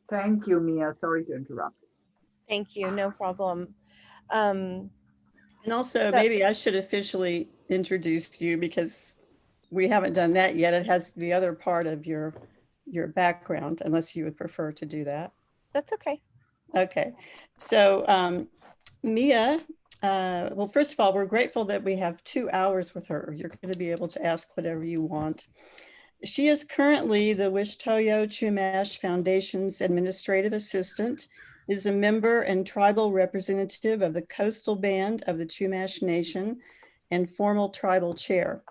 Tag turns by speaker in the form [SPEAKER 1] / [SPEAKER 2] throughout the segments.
[SPEAKER 1] Thank you, Mia. Sorry to interrupt.
[SPEAKER 2] Thank you, no problem. Um,
[SPEAKER 3] And also,
[SPEAKER 2] so-
[SPEAKER 3] maybe I should officially introduce you because we haven't done that yet. It has the other part of your background, unless you would prefer to do that.
[SPEAKER 2] that's okay.
[SPEAKER 3] Okay, so Mia, well, first of all, we're grateful that we have 2 hours with her. You're going to be able to ask whatever you want. She is currently the Wishtoyo Chumash Foundation's administrative assistant, is a member and tribal representative of the Coastal Band of the Chumash Nation, and formal tribal chair.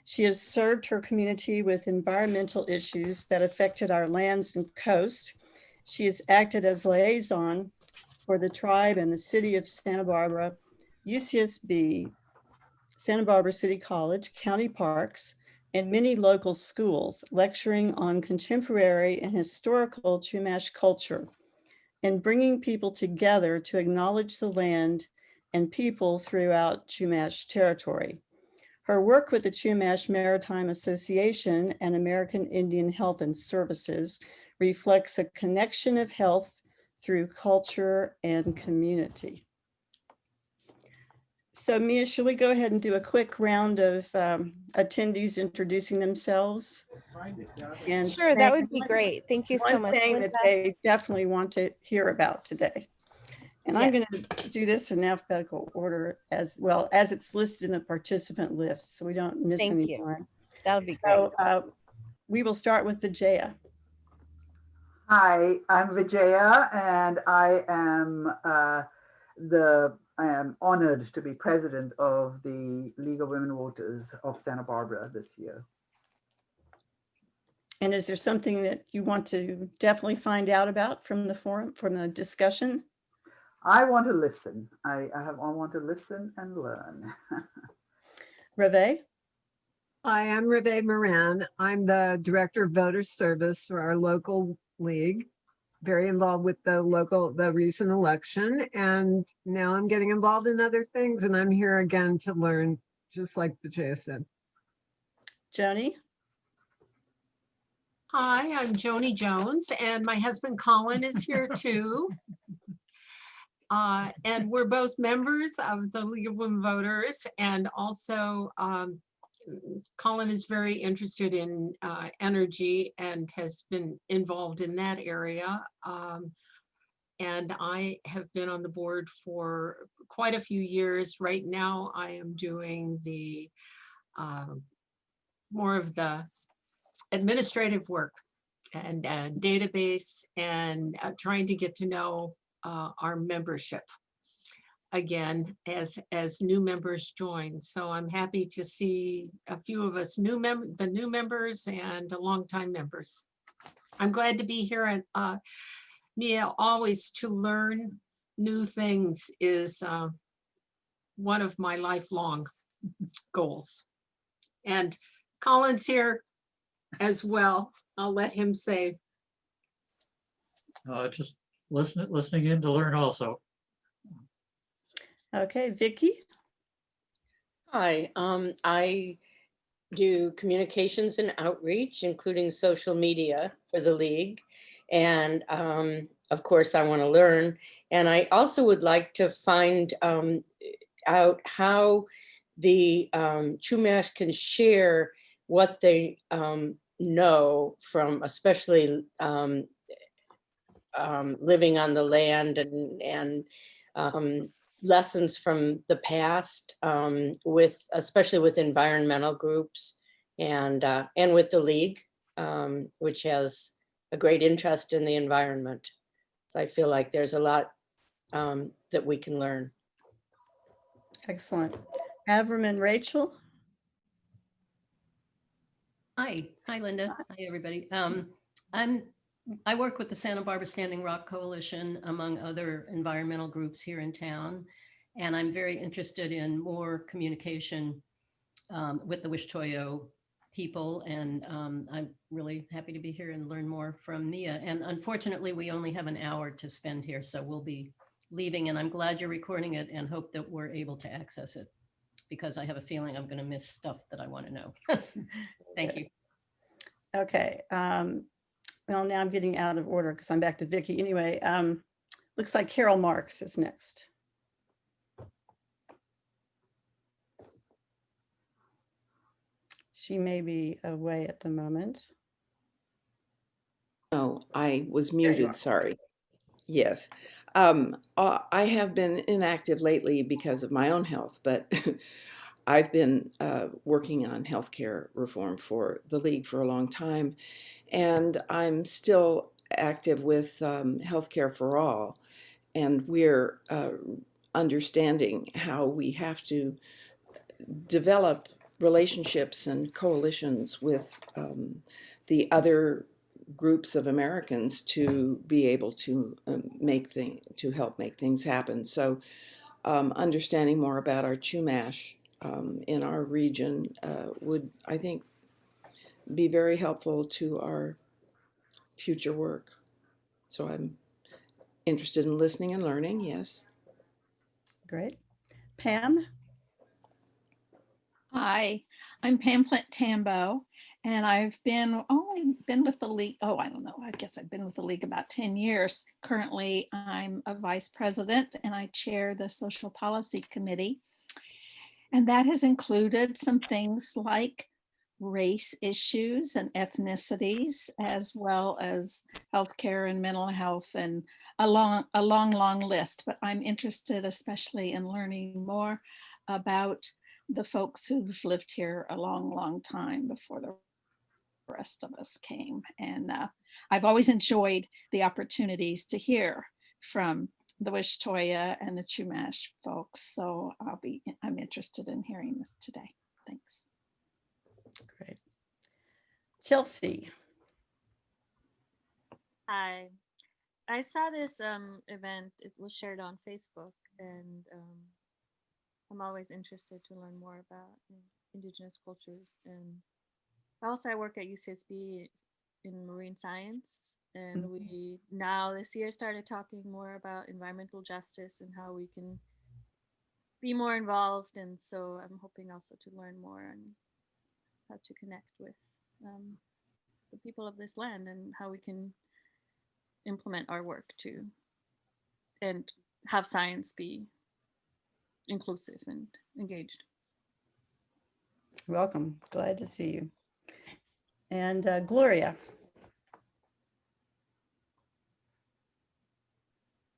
[SPEAKER 3] She has served her community with environmental issues that affected our lands and coast. She has acted as liaison for the tribe and the city of Santa Barbara, UCSB, Santa Barbara City College, county parks, and many local schools, lecturing on contemporary and historical Chumash culture and bringing people together to acknowledge the land and people throughout Chumash territory. Her work with the Chumash Maritime Association and American Indian Health and Services reflects a connection of health through culture and community. So Mia, should we go ahead and do a quick round of attendees introducing themselves? And
[SPEAKER 2] Sure, that would be great. Thank you so
[SPEAKER 3] one
[SPEAKER 2] much,
[SPEAKER 3] thing
[SPEAKER 2] Linda.
[SPEAKER 3] that they definitely want to hear about today. And I'm
[SPEAKER 2] Yes.
[SPEAKER 3] going to do this in alphabetical order as well as it's listed in the participant list, so we don't miss
[SPEAKER 2] Thank you.
[SPEAKER 3] anyone.
[SPEAKER 2] That would be
[SPEAKER 3] So
[SPEAKER 2] great.
[SPEAKER 3] we will start with Vijaya.
[SPEAKER 1] Hi, I'm Vijaya, and I am honored to be president of the League of Women Voters of Santa Barbara this year.
[SPEAKER 3] And is there something that you want to definitely find out about from the forum, from the discussion?
[SPEAKER 1] I want to listen. I want to listen and learn.
[SPEAKER 3] Reve?
[SPEAKER 4] Hi, I'm Reve Moran. I'm the Director of Voter Service for our local league. Very involved with the recent election. And now I'm getting involved in other things, and I'm here again to learn, just like Vijaya said.
[SPEAKER 3] Joanie?
[SPEAKER 5] Hi, I'm Joanie Jones, and my husband Colin is here too. And we're both members of the League of Women Voters, and also Colin is very interested in energy and has been involved in that area. And I have been on the board for quite a few years. Right now, I am doing the more of the administrative work and database and trying to get to know our membership again as new members join. So I'm happy to see a few of us the new members and longtime members. I'm glad to be here, and Mia, always to learn new things is one of my lifelong goals. And Colin's here as well. I'll let him say.
[SPEAKER 6] Just listening in to learn also.
[SPEAKER 3] Okay, Vicki?
[SPEAKER 7] Hi, I do communications and outreach, including social media for the league. And of course, I want to learn. And I also would like to find out how the Chumash can share what they know from, especially living on the land and lessons from the past, especially with environmental groups and with the league, which has a great interest in the environment. So I feel like there's a lot that we can learn.
[SPEAKER 3] Excellent. Avram and Rachel?
[SPEAKER 8] Hi, Linda. Hi, everybody. I work with the Santa Barbara Standing Rock Coalition, among other environmental groups here in town, and I'm very interested in more communication with the Wishtoyo people, and I'm really happy to be here and learn more from Mia. And unfortunately, we only have an hour to spend here, so we'll be leaving, and I'm glad you're recording it and hope that we're able to access it, because I have a feeling I'm going to miss stuff that I want to know. Thank you.
[SPEAKER 3] Okay. well, now I'm getting out of order because I'm back to Vicky. Anyway, looks like Carol Marks is next. She may be away at the moment.
[SPEAKER 9] No, I was
[SPEAKER 1] There you
[SPEAKER 9] muted,
[SPEAKER 1] are.
[SPEAKER 9] sorry. Yes. I have been inactive lately because of my own health, but I've been working on healthcare reform for the League for a long time, and I'm still active with Healthcare for All, and we're understanding how we have to develop relationships and coalitions with the other groups of Americans to be able to help make things happen. So understanding more about our Chumash in our region would, I think, be very helpful to our future work. So I'm interested in listening and learning, yes.
[SPEAKER 3] Great. Pam?
[SPEAKER 10] Hi, I'm Pam Flynt Tambo, and I've only been with the League, I don't know, I guess I've been with the League about 10 years. Currently, I'm a vice president and I chair the Social Policy Committee. And that has included some things like race issues and ethnicities, as well as healthcare and mental health, and a long list. But I'm interested especially in learning more about the folks who've lived here a long time before the rest of us came. And I've always enjoyed the opportunities to hear from the Wishtoyo and the Chumash folks. So I'm interested in hearing this today. Thanks.
[SPEAKER 3] Great. Chelsea?
[SPEAKER 11] Hi, I saw this event. It was shared on Facebook, and I'm always interested to learn more about Indigenous cultures. And also I work at UCSB in marine science, and we now this year started talking more about environmental justice and how we can be more involved. And so I'm hoping also to learn more on how to connect with the people of this land and how we can implement our work too, and have science be inclusive and engaged.
[SPEAKER 3] Welcome. Glad to see you. And Gloria?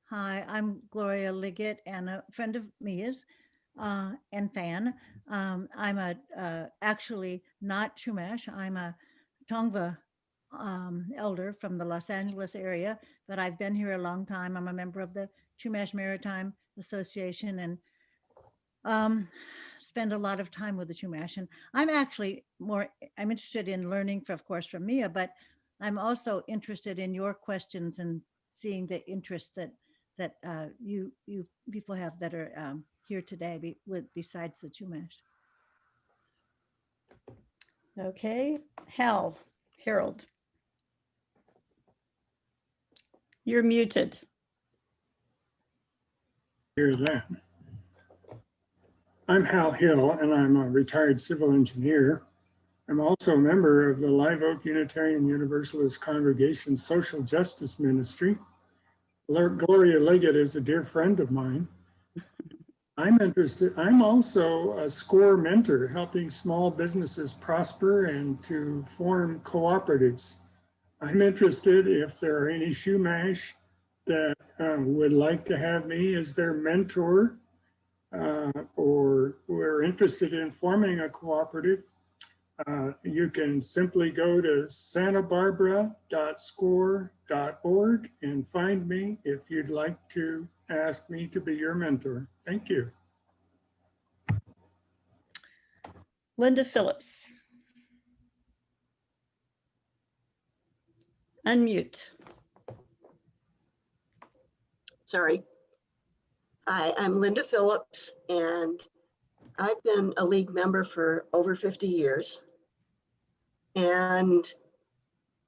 [SPEAKER 12] Hi, I'm Gloria Liggett and a friend of Mia's and fan. I'm actually not Chumash. I'm a Tongva elder from the Los Angeles area, but I've been here a long time. I'm a member of the Chumash Maritime Association and spend a lot of time with the Chumash. And I'm interested in learning, of course, from Mia, but I'm also interested in your questions and seeing the interest that you people have that are here today besides the Chumash.
[SPEAKER 3] Okay, Harold. You're muted.
[SPEAKER 13] Hear that. I'm Hal Hill, and I'm a retired civil engineer. I'm also a member of the Live Oak Unitarian Universalist Congregation Social Justice Ministry. Gloria Liggett is a dear friend of mine. I'm also a SCORE mentor, helping small businesses prosper and to form cooperatives. I'm interested if there are any Chumash that would like to have me as their mentor, or who are interested in forming a cooperative. You can simply go to santabarbara.score.org and find me if you'd like to ask me to be your mentor. Thank you.
[SPEAKER 3] Linda Phillips. Unmute.
[SPEAKER 14] Sorry. Hi, I'm Linda Phillips, and I've been a League member for over 50 years. And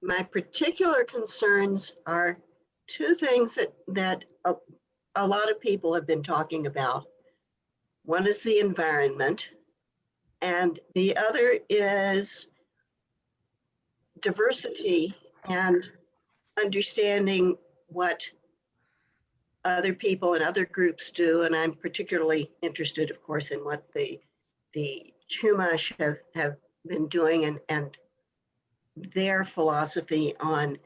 [SPEAKER 14] my particular concerns are two things that a lot of people have been talking about. One is the environment, and the other is diversity and understanding what other people and other groups do, and I'm particularly interested, of course, in what the Chumash have been doing and their philosophy on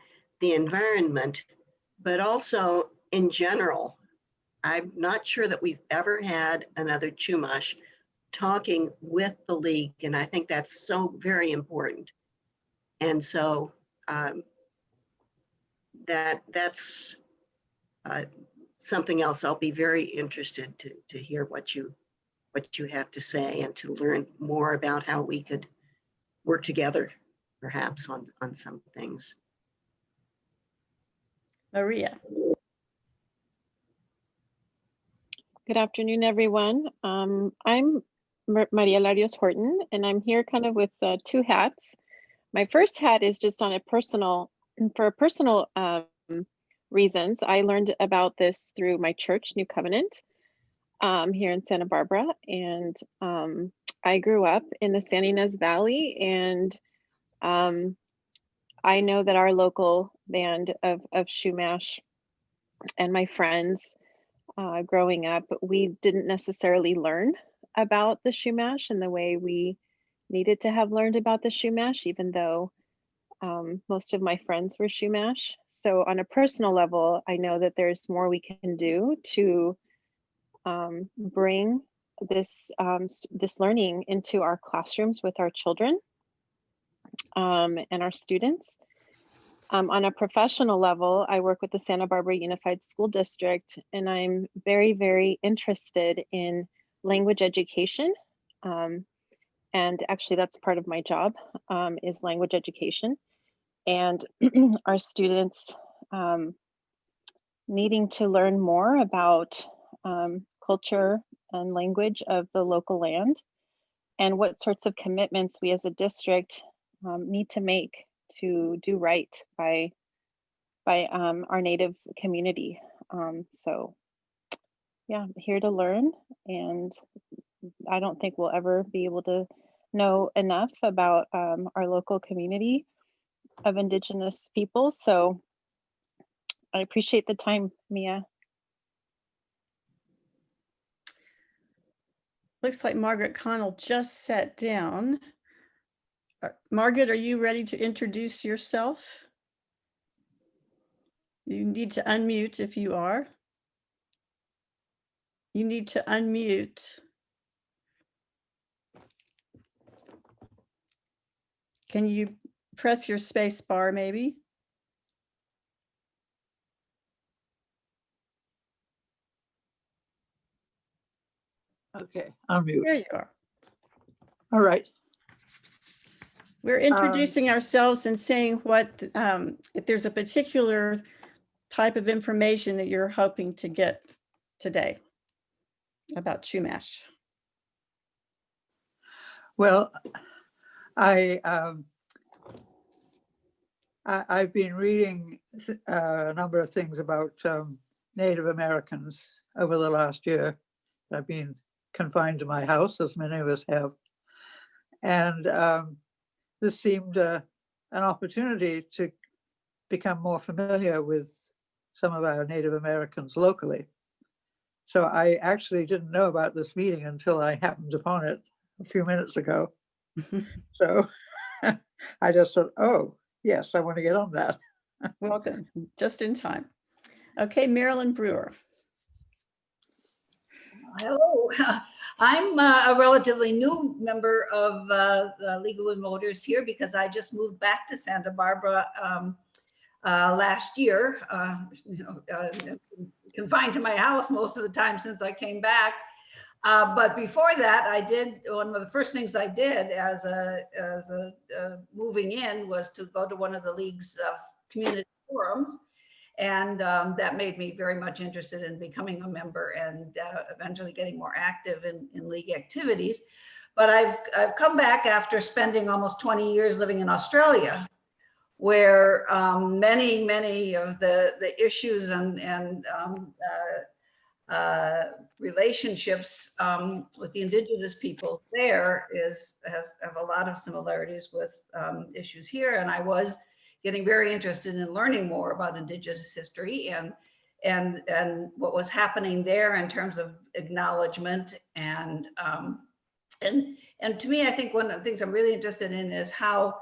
[SPEAKER 14] the environment, but also in general. I'm not sure that we've ever had another Chumash talking with the league, and I think that's so very important. And so that's something else I'll be very interested to hear what you have to say and to learn more about how we could work together, perhaps on some things.
[SPEAKER 3] Maria.
[SPEAKER 15] Good afternoon, everyone. I'm Maria Larios Horton, and I'm here kind of with two hats. My first hat is just on for personal reasons. I learned about this through my church, New Covenant, here in Santa Barbara. And I grew up in the San Ynez Valley, and I know that our local band of Chumash and my friends growing up, we didn't necessarily learn about the Chumash in the way we needed to have learned about the Chumash, even though most of my friends were Chumash. So on a personal level, I know that there's more we can do to bring this learning into our classrooms with our children and our students. On a professional level, I work with the Santa Barbara Unified School District, and I'm very, very interested in language education. And actually, that's part of my job, is language education. And our students needing to learn more about culture and language of the local land, and what sorts of commitments we as a district need to make to do right by our Native community. So yeah, I'm here to learn, and I don't think we'll ever be able to know enough about our local community of Indigenous people. So I appreciate the time, Mia.
[SPEAKER 3] Looks like Margaret Connell just sat down. Margaret, are you ready to introduce yourself? You need to unmute if you are. You need to unmute. Can you press your space bar maybe?
[SPEAKER 16] Okay, unmute.
[SPEAKER 3] There you are.
[SPEAKER 16] All right.
[SPEAKER 3] We're introducing ourselves and saying what, if there's a particular type of information that you're hoping to get today about Chumash.
[SPEAKER 16] Well, I've been reading a number of things about Native Americans over the last year. I've been confined to my house, as many of us have. And this seemed an opportunity to become more familiar with some of our Native Americans locally. So I actually didn't know about this meeting until I happened upon it a few minutes ago. So I just thought, oh, yes, I want to get on that.
[SPEAKER 3] Welcome, just in time. Okay, Marilynn Brewer.
[SPEAKER 17] Hello, I'm a relatively new member of the League of Women Voters here because I just moved back to Santa Barbara last year, confined to my house most of the time since I came back. But before that, I did, one of the first things I did as a moving in was to go to one of the League's community forums. And that made me very much interested in becoming a member and eventually getting more active in League activities. But I've come back after spending almost 20 years living in Australia, where many of the issues and relationships with the Indigenous people there have a lot of similarities with issues here. And I was getting very interested in learning more about Indigenous history and what was happening there in terms of acknowledgement and to me, I think one of the things I'm really interested in is how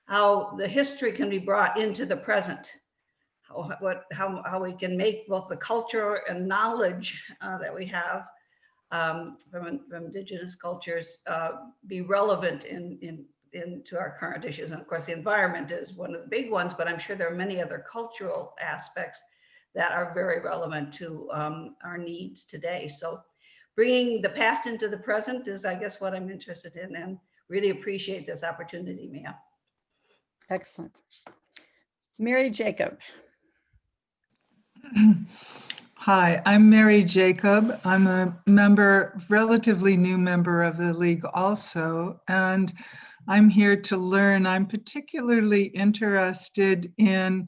[SPEAKER 17] the history can be brought into the present. How we can make both the culture and knowledge that we have from Indigenous cultures be relevant into our current issues. And of course, the environment is one of the big ones, but I'm sure there are many other cultural aspects that are very relevant to our needs today. So bringing the past into the present is, I guess, what I'm interested in, and really appreciate this opportunity, Mia.
[SPEAKER 3] Excellent. Mary Jacob.
[SPEAKER 18] Hi, I'm Mary Jacob. I'm a relatively new member of the League also, and I'm here to learn. I'm particularly interested in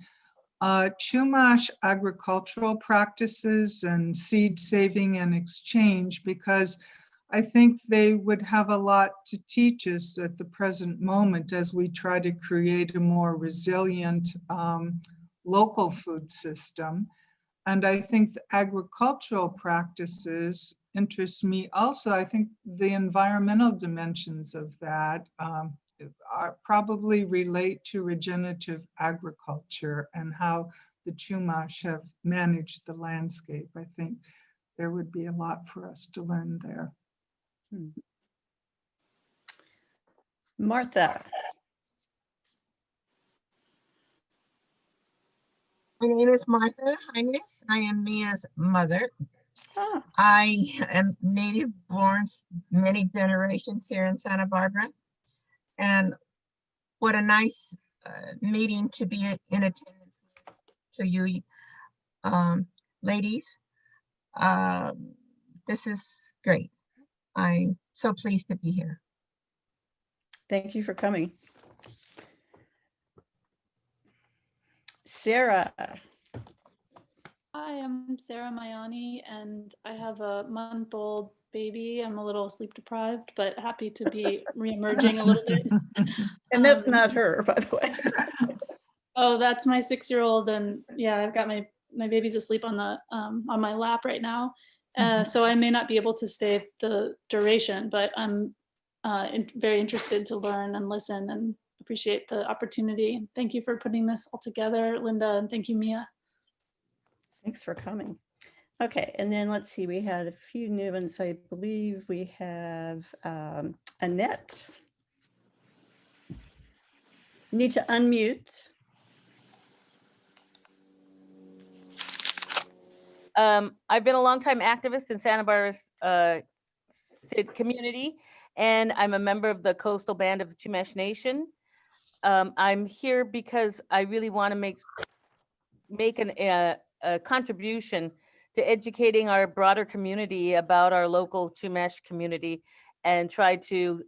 [SPEAKER 18] Chumash agricultural practices and seed saving and exchange, because I think they would have a lot to teach us at the present moment as we try to create a more resilient local food system. And I think the agricultural practices interest me also. I think the environmental dimensions of that probably relate to regenerative agriculture and how the Chumash have managed the landscape. I think there would be a lot for us to learn there.
[SPEAKER 3] Martha.
[SPEAKER 19] My name is Martha Hines. I am Mia's mother. I am native born many generations here in Santa Barbara. And what a nice meeting to be in attendance to you ladies. This is great. I'm so pleased to be here.
[SPEAKER 3] Thank you for coming. Sarah.
[SPEAKER 20] Hi, I'm Sarah Mayani, and I have a month-old baby. I'm a little sleep deprived, but happy to be reemerging a little bit.
[SPEAKER 3] And that's not her, by the way.
[SPEAKER 20] Oh, that's my 6-year-old, and yeah, I've got my baby's asleep on my lap right now. So I may not be able to stay the duration, but I'm very interested to learn and listen and appreciate the opportunity. And thank you for putting this all together, Linda, and thank you, Mia.
[SPEAKER 3] Thanks for coming. Okay, and then let's see, we had a few new ones. I believe we have Annette. You need to unmute.
[SPEAKER 21] I've been a longtime activist in Santa Barbara's community, and I'm a member of the Coastal Band of the Chumash Nation. I'm here because I really want to make a contribution to educating our broader community about our local Chumash community and try to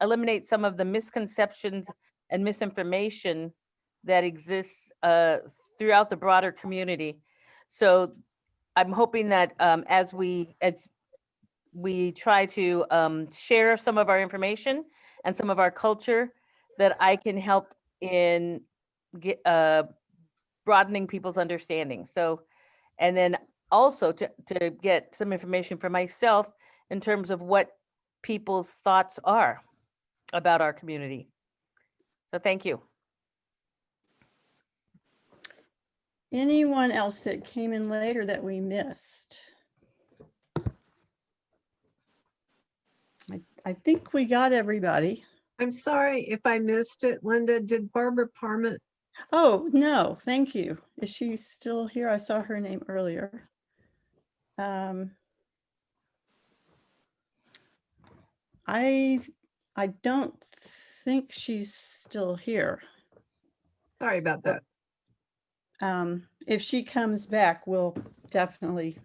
[SPEAKER 21] eliminate some of the misconceptions and misinformation that exists throughout the broader community. So I'm hoping that as we try to share some of our information and some of our culture, that I can help in broadening people's understanding. So, and then also to get some information for myself in terms of what people's thoughts are about our community. So thank you.
[SPEAKER 3] Anyone else that came in later that we missed? I think we got everybody.
[SPEAKER 4] I'm sorry if I missed it. Linda, did Barbara Parment?
[SPEAKER 3] Oh, no, thank you. Is she still here? I saw her name earlier. I don't think she's still here.
[SPEAKER 4] Sorry about that.
[SPEAKER 3] If she comes back, we'll definitely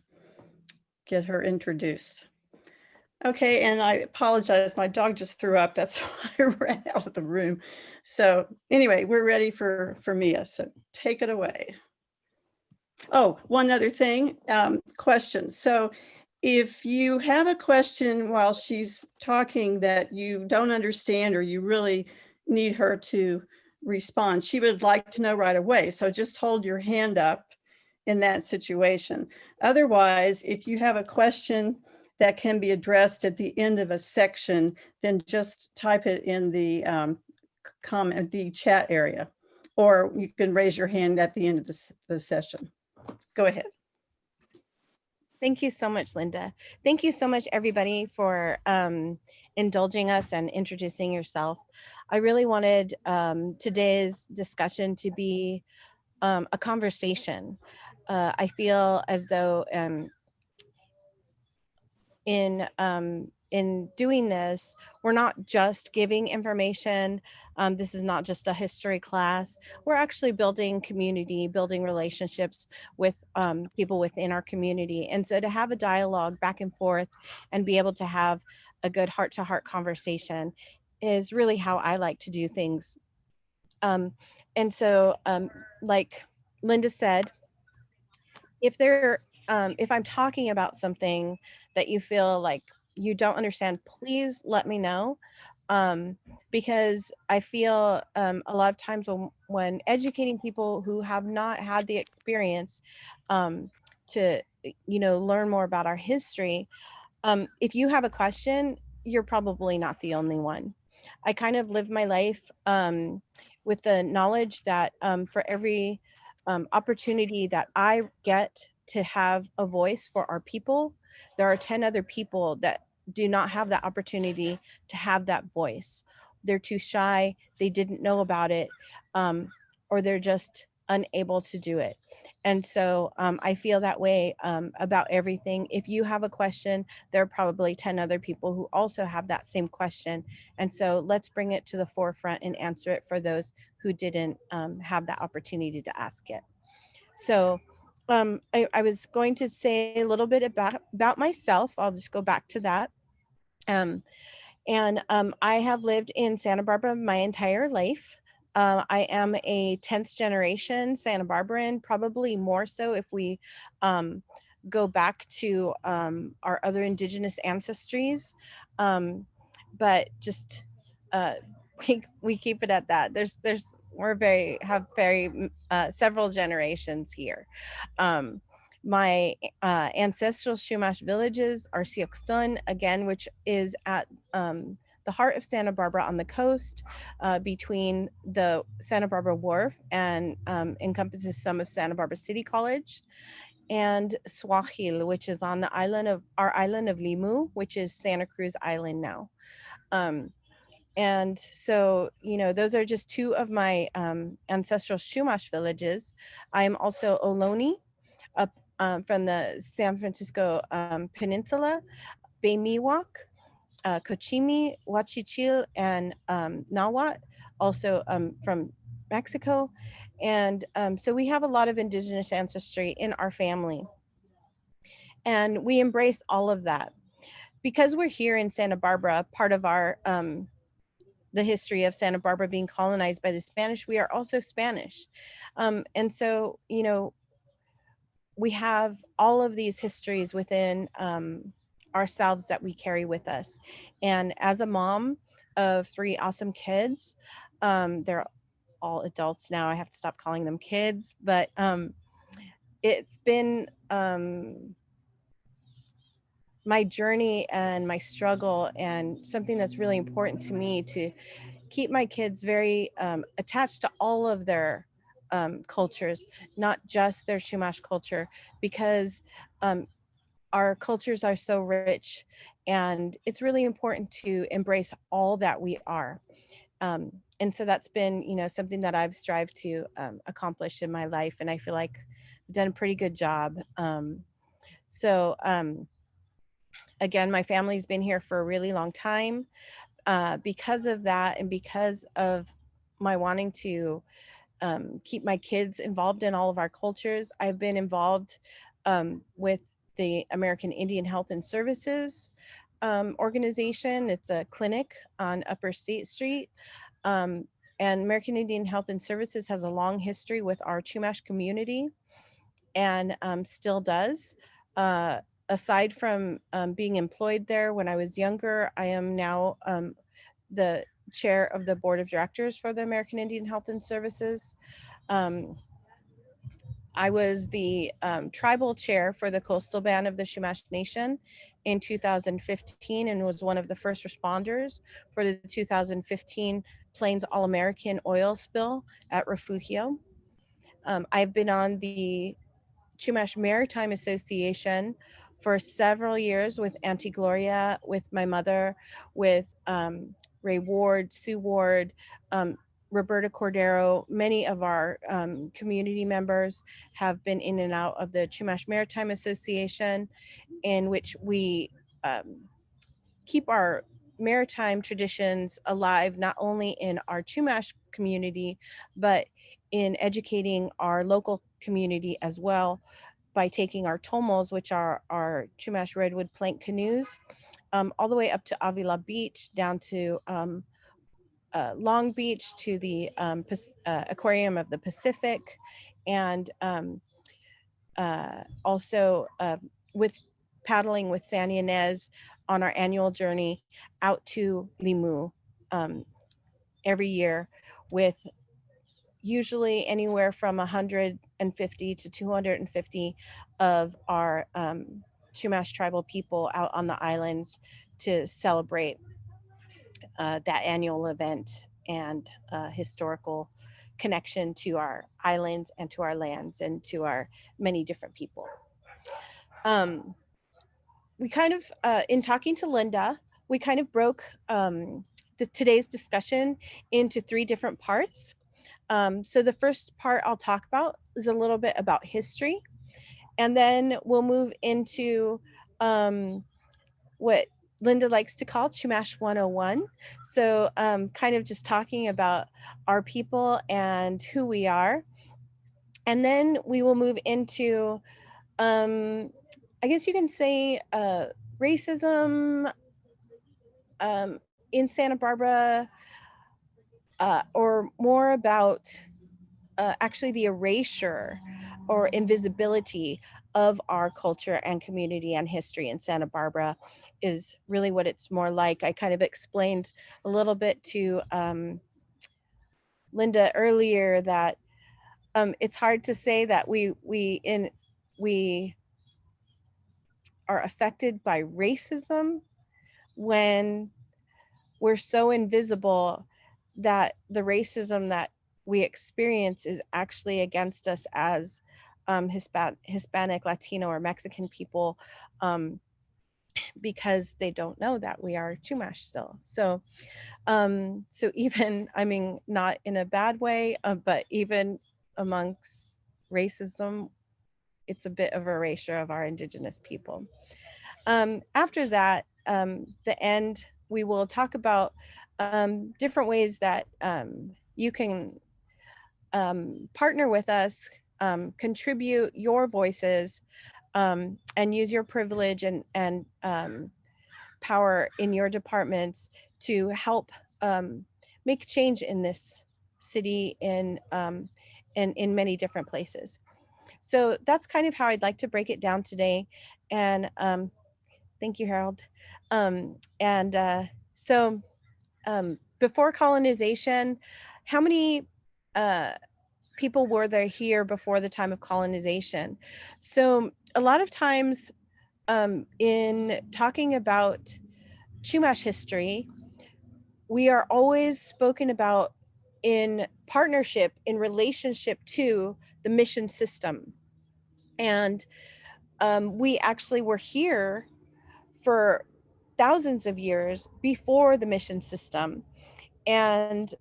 [SPEAKER 3] get her introduced. Okay, and I apologize, my dog just threw up. That's why I ran out of the room. So anyway, we're ready for Mia, so take it away. Oh, one other thing, questions. So if you have a question while she's talking that you don't understand or you really need her to respond, she would like to know right away. So just hold your hand up in that situation. Otherwise, if you have a question that can be addressed at the end of a section, then just type it in the comment, the chat area, or you can raise your hand at the end of the session. Go ahead.
[SPEAKER 2] Thank you so much, Linda. Thank you so much, everybody, for indulging us and introducing yourself. I really wanted today's discussion to be a conversation. I feel as though in doing this, we're not just giving information. This is not just a history class. We're actually building community, building relationships with people within our community. And so to have a dialogue back and forth and be able to have a good heart-to-heart conversation is really how I like to do things. And so like Linda said, if I'm talking about something that you feel like you don't understand, please let me know. Because I feel a lot of times when educating people who have not had the experience to, learn more about our history, if you have a question, you're probably not the only one. I kind of live my life with the knowledge that for every opportunity that I get to have a voice for our people, there are 10 other people that do not have that opportunity to have that voice. They're too shy, they didn't know about it, or they're just unable to do it. And so I feel that way about everything. If you have a question, there are probably 10 other people who also have that same question. And so let's bring it to the forefront and answer it for those who didn't have that opportunity to ask it. So I was going to say a little bit about myself. I'll just go back to that. I have lived in Santa Barbara my entire life. I am a 10th generation Santa Barbaran, probably more so if we go back to our other indigenous ancestries. But just we keep it at that. We have several generations here. My ancestral Chumash villages are Siokstun, again, which is at the heart of Santa Barbara on the coast between the Santa Barbara Wharf and encompasses some of Santa Barbara City College, and Swahil, which is on our island of Limu, which is Santa Cruz Island now. And so, those are just two of my ancestral Chumash villages. I am also Ohlone, up from the San Francisco Peninsula, Bay Miwok, Cochimi, Huachichil, and Nahuatl, also from Mexico. And so we have a lot of indigenous ancestry in our family. And we embrace all of that. Because we're here in Santa Barbara, part of our the history of Santa Barbara being colonized by the Spanish, we are also Spanish. And so, we have all of these histories within ourselves that we carry with us. And as a mom of 3 awesome kids, they're all adults now, I have to stop calling them kids, but it's been my journey and my struggle, and something that's really important to me to keep my kids very attached to all of their cultures, not just their Chumash culture, because our cultures are so rich, and it's really important to embrace all that we are. And so that's been, something that I've strived to accomplish in my life, and I feel like I've done a pretty good job. Again, my family's been here for a really long time. Because of that, and because of my wanting to keep my kids involved in all of our cultures, I've been involved with the American Indian Health and Services organization. It's a clinic on Upper State Street. And American Indian Health and Services has a long history with our Chumash community, and still does. Aside from being employed there when I was younger, I am now the chair of the board of directors for the American Indian Health and Services. I was the tribal chair for the coastal band of the Chumash Nation in 2015 and was one of the first responders for the 2015 Plains All-American oil spill at Refugio. I've been on the Chumash Maritime Association for several years with Auntie Gloria, with my mother, with Ray Ward, Sue Ward, Roberta Cordero. Many of our community members have been in and out of the Chumash Maritime Association, in which we keep our maritime traditions alive, not only in our Chumash community, but in educating our local community as well, by taking our tomos, which are our Chumash redwood plank canoes, all the way up to Avila Beach, down to Long Beach, to the Aquarium of the Pacific, and also with paddling with San Ynez on our annual journey out to Limu every year, with usually anywhere from 150 to 250 of our Chumash tribal people out on the islands to celebrate that annual event and historical connection to our islands and to our lands and to our many different people. We kind of, in talking to Linda, we kind of broke today's discussion into 3 different parts. So the first part I'll talk about is a little bit about history, and then we'll move into what Linda likes to call Chumash 101. So kind of just talking about our people and who we are. And then we will move into, I guess you can say, racism in Santa Barbara, or more about actually the erasure or invisibility of our culture and community and history in Santa Barbara is really what it's more like. I kind of explained a little bit to Linda earlier that it's hard to say that we are affected by racism when we're so invisible that the racism that we experience is actually against us as Hispanic, Latino, or Mexican people, because they don't know that we are Chumash still. So, so even, I mean, not in a bad way, but even amongst racism, it's a bit of erasure of our Indigenous people. After that, the end, we will talk about different ways that you can partner with us, contribute your voices, and use your privilege and power in your departments to help make change in this city and in many different places. So that's kind of how I'd like to break it down today. And thank you, Harold. So before colonization, how many people were there here before the time of colonization? So a lot of times in talking about Chumash history, we are always spoken about in partnership, in relationship to the mission system. And we actually were here for thousands of years before the mission system. And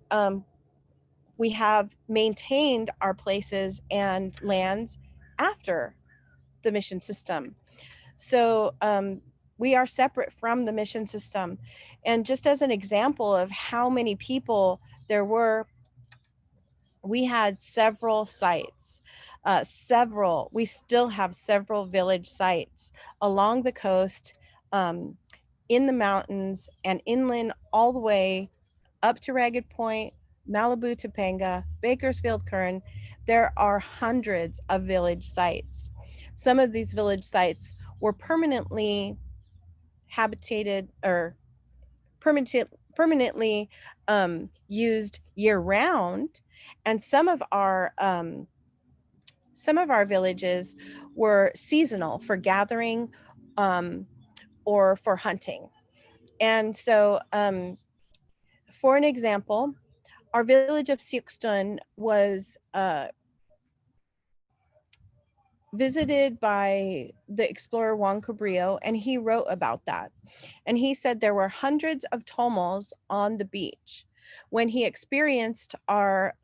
[SPEAKER 2] we have maintained our places and lands after the mission system. So we are separate from the mission system. And just as an example of how many people there were, we had several sites, we still have several village sites along the coast, in the mountains and inland all the way up to Ragged Point, Malibu, Topanga, Bakersfield, Kern. There are hundreds of village sites. Some of these village sites were permanently habitated or permanently used year round, and some of our villages were seasonal for gathering or for hunting. And so for an example, our village of Siuxtun was visited by the explorer Juan Cabrillo, and he wrote about that. And he said there were hundreds of tomos on the beach. When he experienced our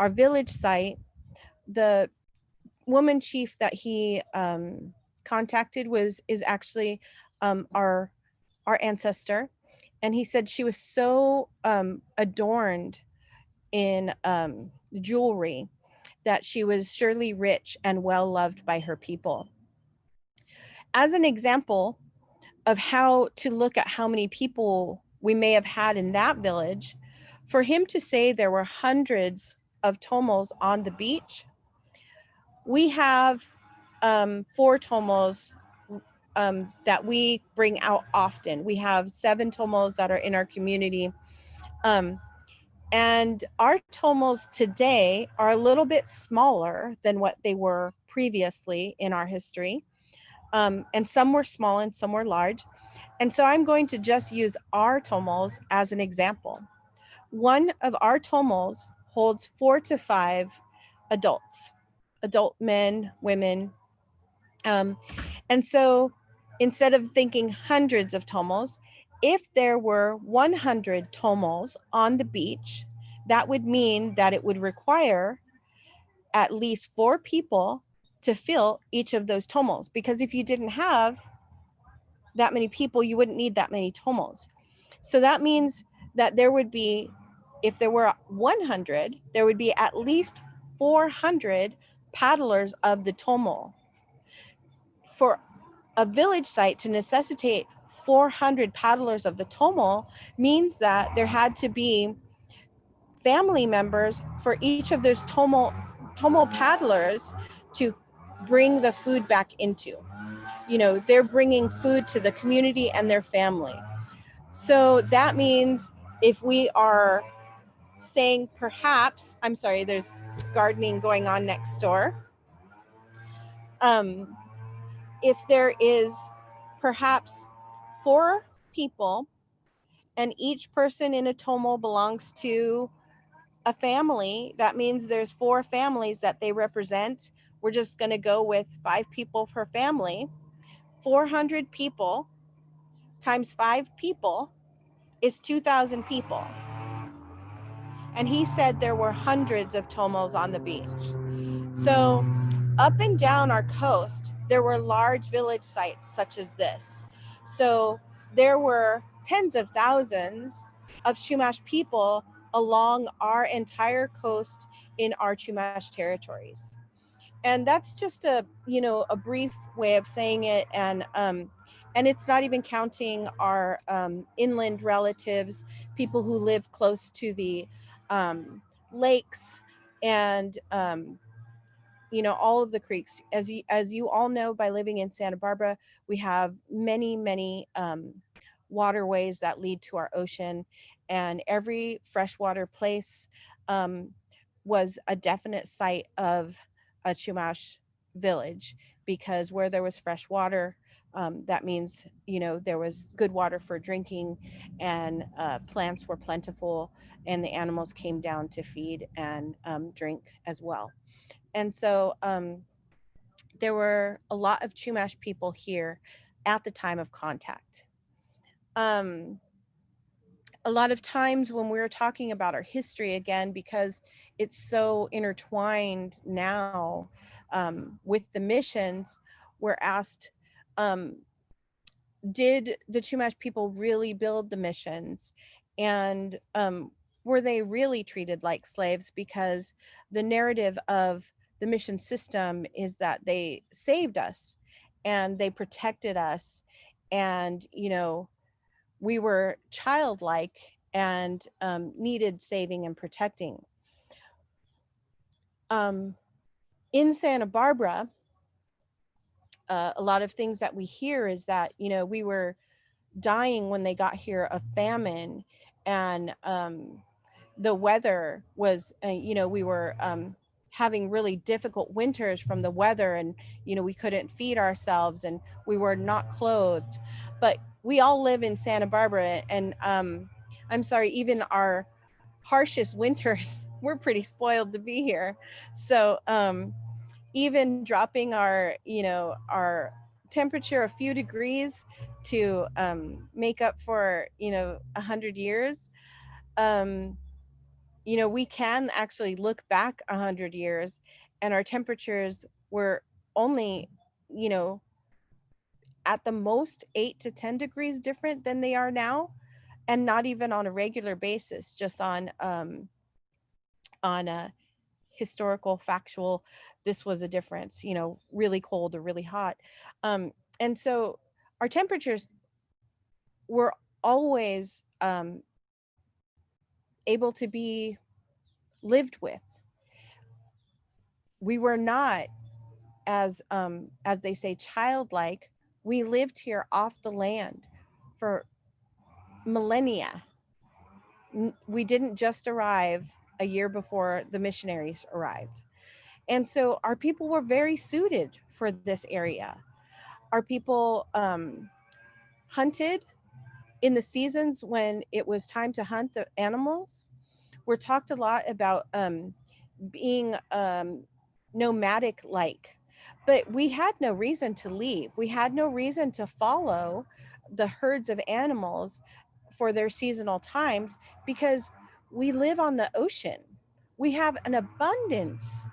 [SPEAKER 2] village site, the woman chief that he contacted is actually our ancestor, and he said she was so adorned in jewelry that she was surely rich and well loved by her people. As an example of how to look at how many people we may have had in that village, for him to say there were hundreds of tomos on the beach, we have 4 tomos that we bring out often. We have 7 tomos that are in our community. And our tomos today are a little bit smaller than what they were previously in our history. And some were small and some were large. And so I'm going to just use our tomos as an example. One of our tomos holds 4 to 5 adult men, women. And so instead of thinking hundreds of tomos, if there were 100 tomos on the beach, that would mean that it would require at least 4 people to fill each of those tomos. Because if you didn't have that many people, you wouldn't need that many tomos. So that means that there would be, if there were 100, there would be at least 400 paddlers of the tomo. For a village site to necessitate 400 paddlers of the tomo means that there had to be family members for each of those tomo paddlers to bring the food back into. You know, they're bringing food to the community and their family. So that means if we are saying perhaps, I'm sorry, there's gardening going on next door. If there is perhaps 4 people and each person in a tomo belongs to a family, that means there's 4 families that they represent. We're just going to go with 5 people per family. 400 people times 5 people is 2,000 people. And he said there were hundreds of tomos on the beach. So up and down our coast, there were large village sites such as this. So there were tens of thousands of Chumash people along our entire coast in our Chumash territories. And that's just a brief way of saying it. And it's not even counting our inland relatives, people who live close to the lakes and all of the creeks. As you all know, by living in Santa Barbara, we have many waterways that lead to our ocean, and every freshwater place was a definite site of a Chumash village, because where there was fresh water, that means there was good water for drinking, and plants were plentiful, and the animals came down to feed and drink as well. And so there were a lot of Chumash people here at the time of contact. A lot of times when we're talking about our history, again, because it's so intertwined now with the missions, we're asked, did the Chumash people really build the missions? And were they really treated like slaves? Because the narrative of the mission system is that they saved us and they protected us, and we were childlike and needed saving and protecting. In Santa Barbara, a lot of things that we hear is that we were dying when they got here of famine, and the weather was, we were having really difficult winters from the weather, and we couldn't feed ourselves and we were not clothed. But we all live in Santa Barbara, and I'm sorry, even our harshest winters, we're pretty spoiled to be here. So even dropping our temperature a few degrees to make up for 100 years, we can actually look back 100 years and our temperatures were only at the most 8 to 10 degrees different than they are now, and not even on a regular basis, just on a historical factual, this was a difference, really cold or really hot. And so our temperatures were always able to be lived with. We were not, as they say, childlike. We lived here off the land for millennia. We didn't just arrive a year before the missionaries arrived. And so our people were very suited for this area. Our people hunted in the seasons when it was time to hunt the animals. We're talked a lot about being nomadic like, but we had no reason to leave. We had no reason to follow the herds of animals for their seasonal times, because we live on the ocean. We have an abundance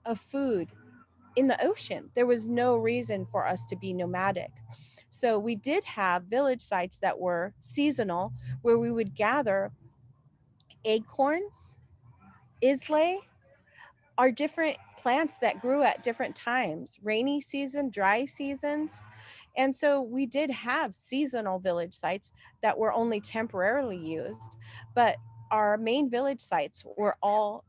[SPEAKER 2] of food in the ocean. There was no reason for us to be nomadic. So we did have village sites that were seasonal, where we would gather acorns, islay, are different plants that grew at different times, rainy season, dry seasons. And so we did have seasonal village sites that were only temporarily used, but our main village sites were all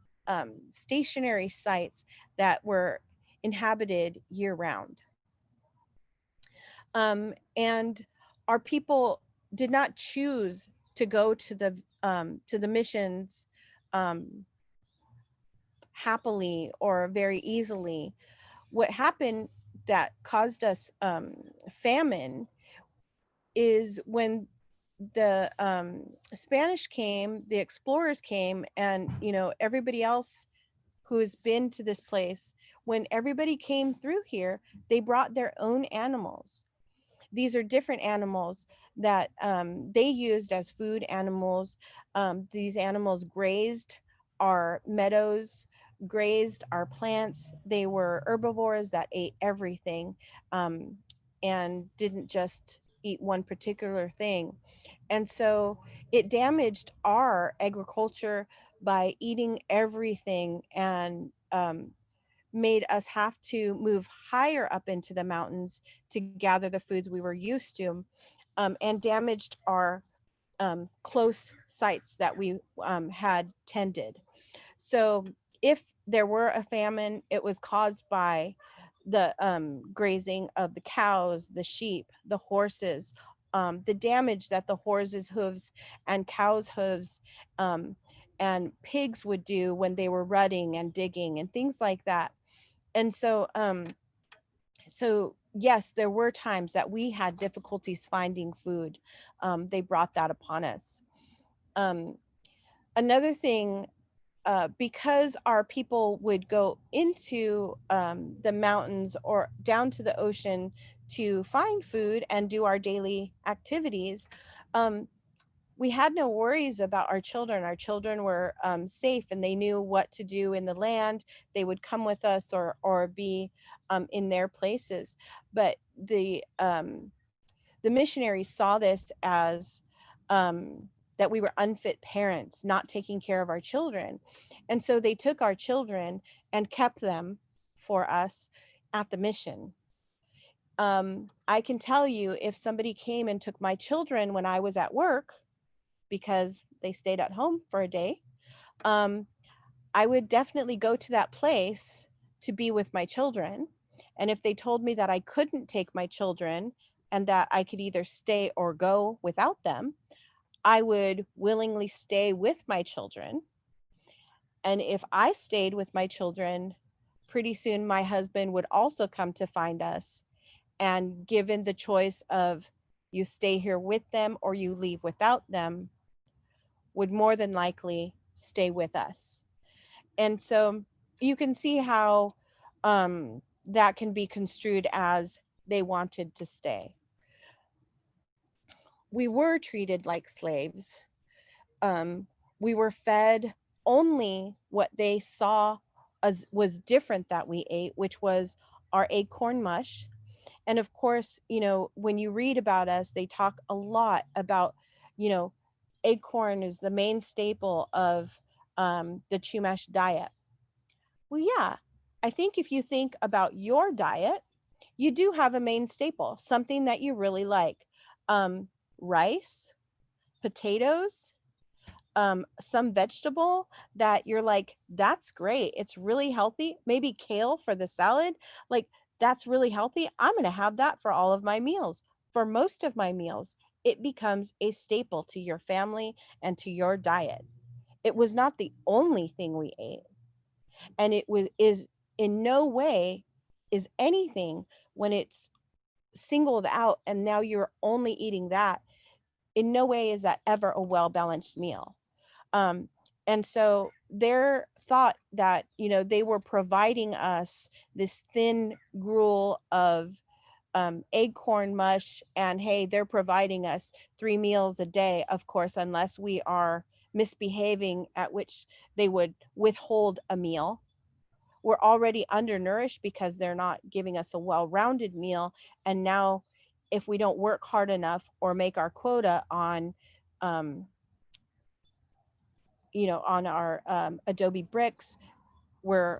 [SPEAKER 2] stationary sites that were inhabited year round. And our people did not choose to go to the missions happily or very easily. What happened that caused us famine is when the Spanish came, the explorers came, and everybody else who's been to this place, when everybody came through here, they brought their own animals. These are different animals that they used as food animals. These animals grazed our meadows, grazed our plants. They were herbivores that ate everything and didn't just eat one particular thing. And so it damaged our agriculture by eating everything, and made us have to move higher up into the mountains to gather the foods we were used to, and damaged our close sites that we had tended. So if there were a famine, it was caused by the grazing of the cows, the sheep, the horses, the damage that the horses' hooves and cows' hooves and pigs would do when they were rutting and digging and things like that. And so yes, there were times that we had difficulties finding food. They brought that upon us. Another thing, because our people would go into the mountains or down to the ocean to find food and do our daily activities, we had no worries about our children. Our children were safe, and they knew what to do in the land. They would come with us or be in their places. But the missionaries saw this as that we were unfit parents, not taking care of our children. And so they took our children and kept them for us at the mission. I can tell you, if somebody came and took my children when I was at work, because they stayed at home for a day, I would definitely go to that place to be with my children. And if they told me that I couldn't take my children and that I could either stay or go without them, I would willingly stay with my children. And if I stayed with my children, pretty soon my husband would also come to find us. And given the choice of you stay here with them or you leave without them, would more than likely stay with us. And so you can see how that can be construed as they wanted to stay. We were treated like slaves. We were fed only what they saw as was different that we ate, which was our acorn mush. And of course, you know, when you read about us, they talk a lot about, you know, acorn is the main staple of the Chumash diet. Well, yeah, I think if you think about your diet, you do have a main staple, something that you really like. Rice, potatoes, some vegetable that you're like, that's great. It's really healthy. Maybe kale for the salad. Like, that's really healthy. I'm going to have that for all of my meals. For most of my meals, it becomes a staple to your family and to your diet. It was not the only thing we ate. And is in no way is anything when it's singled out and now you're only eating that. In no way is that ever a well-balanced meal. And so their thought that, you know, they were providing us this thin gruel of acorn mush, and hey, they're providing us 3 meals a day, of course, unless we are misbehaving, at which they would withhold a meal. We're already undernourished because they're not giving us a well-rounded meal. And now if we don't work hard enough or make our quota on you know, on our Adobe bricks, we're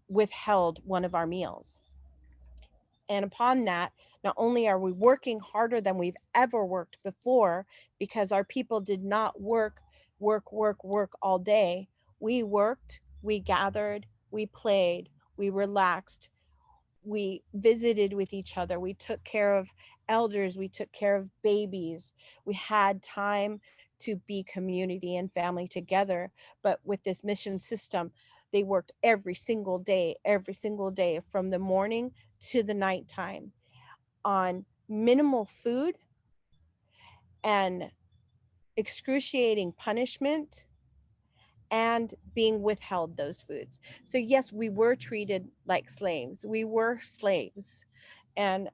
[SPEAKER 2] withheld one of our meals. And upon that, not only are we working harder than we've ever worked before, because our people did not work all day. We worked, we gathered, we played, we relaxed, we visited with each other, we took care of elders, we took care of babies, we had time to be community and family together. But with this mission system, they worked every single day from the morning to the nighttime on minimal food and excruciating punishment and being withheld those foods. So yes, we were treated like slaves. We were slaves. And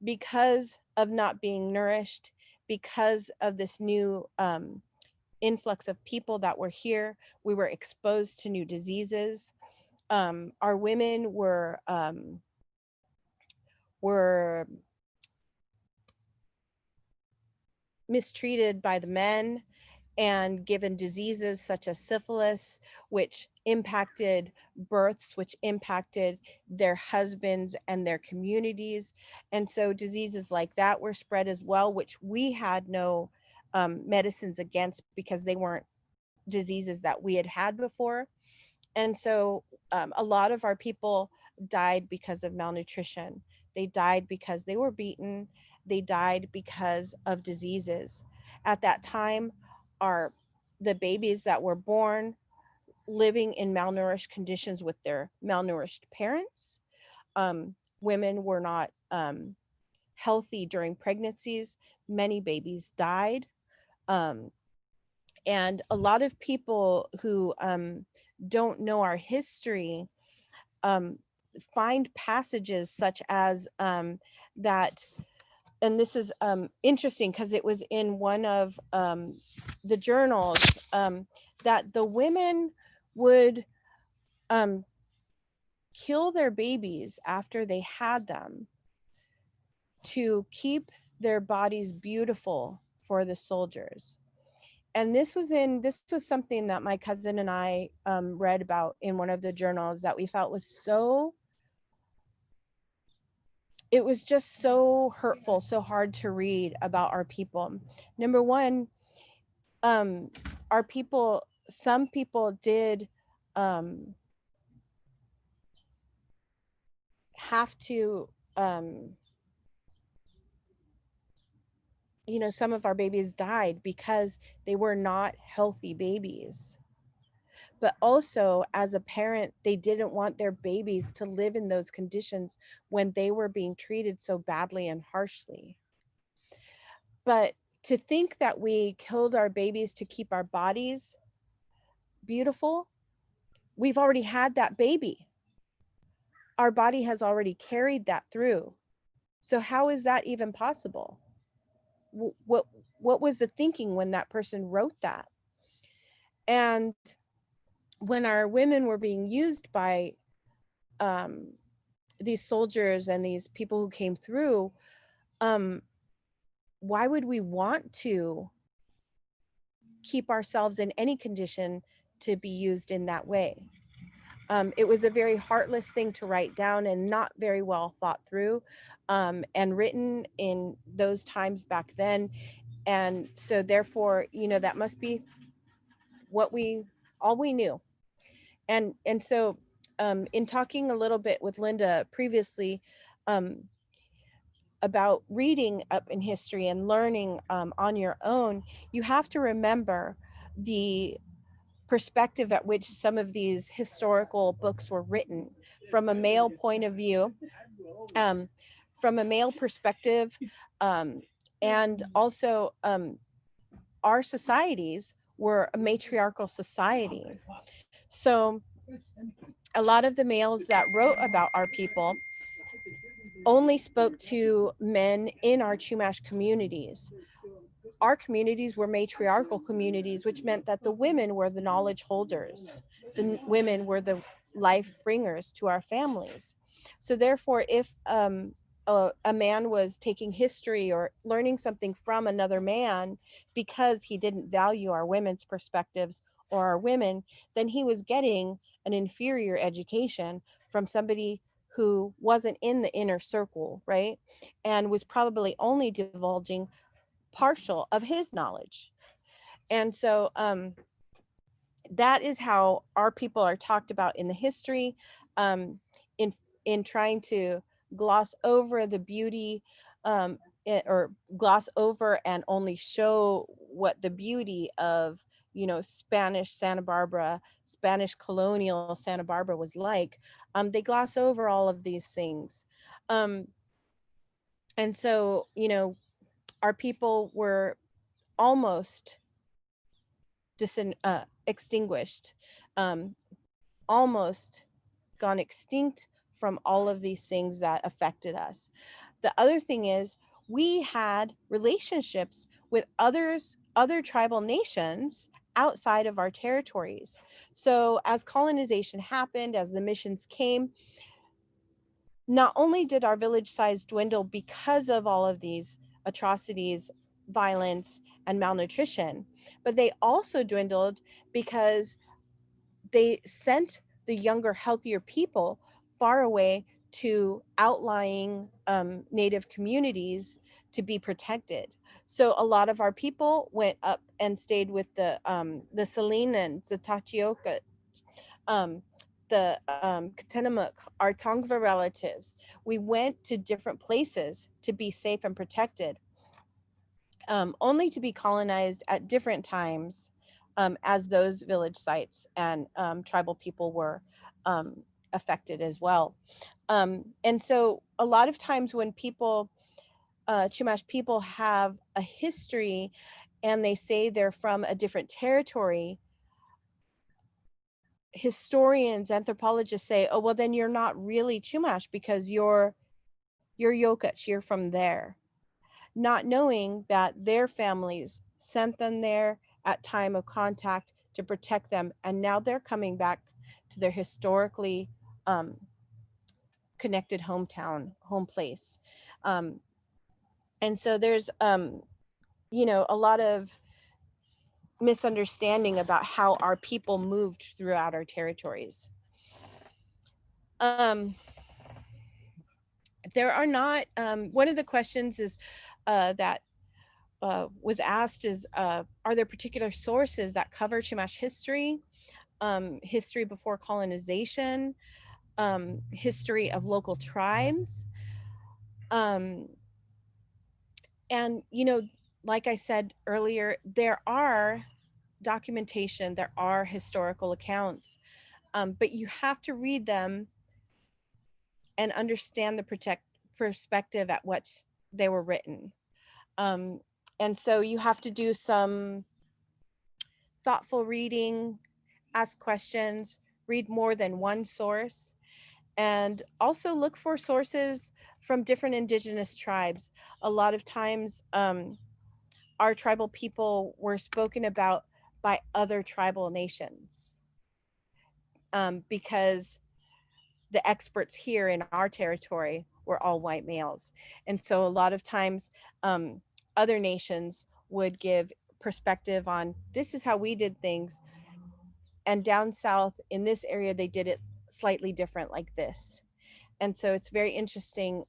[SPEAKER 2] because of not being nourished, because of this new influx of people that were here, we were exposed to new diseases. Our women were mistreated by the men and given diseases such as syphilis, which impacted births, which impacted their husbands and their communities. And so diseases like that were spread as well, which we had no medicines against because they weren't diseases that we had had before. And so a lot of our people died because of malnutrition. They died because they were beaten. They died because of diseases. At that time, the babies that were born living in malnourished conditions with their malnourished parents. Women were not healthy during pregnancies. Many babies died. And a lot of people who don't know our history find passages such as that, and this is interesting because it was in one of the journals, that the women would kill their babies after they had them to keep their bodies beautiful for the soldiers. And this was something that my cousin and I read about in one of the journals that we felt was so, it was just so hurtful, so hard to read about our people. Number one, our people, some people did have to some of our babies died because they were not healthy babies. But also, as a parent, they didn't want their babies to live in those conditions when they were being treated so badly and harshly. But to think that we killed our babies to keep our bodies beautiful, we've already had that baby. Our body has already carried that through. So how is that even possible? What was the thinking when that person wrote that? And when our women were being used by these soldiers and these people who came through, why would we want to keep ourselves in any condition to be used in that way? It was a very heartless thing to write down and not very well thought through, and written in those times back then. And so therefore, that must be what all we knew. And so in talking a little bit with Linda previously about reading up in history and learning on your own, you have to remember the perspective at which some of these historical books were written from a male point of view, from a male perspective, and also our societies were a matriarchal society. So a lot of the males that wrote about our people only spoke to men in our Chumash communities. Our communities were matriarchal communities, which meant that the women were the knowledge holders. The women were the life bringers to our families. So therefore, if a man was taking history or learning something from another man because he didn't value our women's perspectives or our women, then he was getting an inferior education from somebody who wasn't in the inner circle, right? And was probably only divulging partial of his knowledge. And so that is how our people are talked about in the history, in trying to gloss over the beauty, or gloss over and only show what the beauty of Spanish Santa Barbara, Spanish colonial Santa Barbara was like. They gloss over all of these things. And so our people were almost extinguished, almost gone extinct from all of these things that affected us. The other thing is we had relationships with other tribal nations outside of our territories. So as colonization happened, as the missions came, not only did our village size dwindle because of all of these atrocities, violence, and malnutrition, but they also dwindled because they sent the younger, healthier people far away to outlying native communities to be protected. So a lot of our people went up and stayed with the Salinans, the Tachioka, the Katenamuk, our Tongva relatives. We went to different places to be safe and protected, only to be colonized at different times as those village sites and tribal people were affected as well. And so a lot of times when people, Chumash people, have a history and they say they're from a different territory, historians, anthropologists say, oh, well, then you're not really Chumash because you're Yokuch, you're from there. Not knowing that their families sent them there at time of contact to protect them. And now they're coming back to their historically connected hometown, home place. And so there's, a lot of misunderstanding about how our people moved throughout our territories. There are not, one of the questions is that was asked is, are there particular sources that cover Chumash history, history before colonization, history of local tribes? And, like I said earlier, there are documentation, there are historical accounts, but you have to read them and understand the perspective at which they were written. And so you have to do some thoughtful reading, ask questions, read more than one source, and also look for sources from different indigenous tribes. A lot of times, our tribal people were spoken about by other tribal nations, because the experts here in our territory were all white males. And so a lot of times, other nations would give perspective on this is how we did things. And down south in this area, they did it slightly different like this. And so it's very interesting,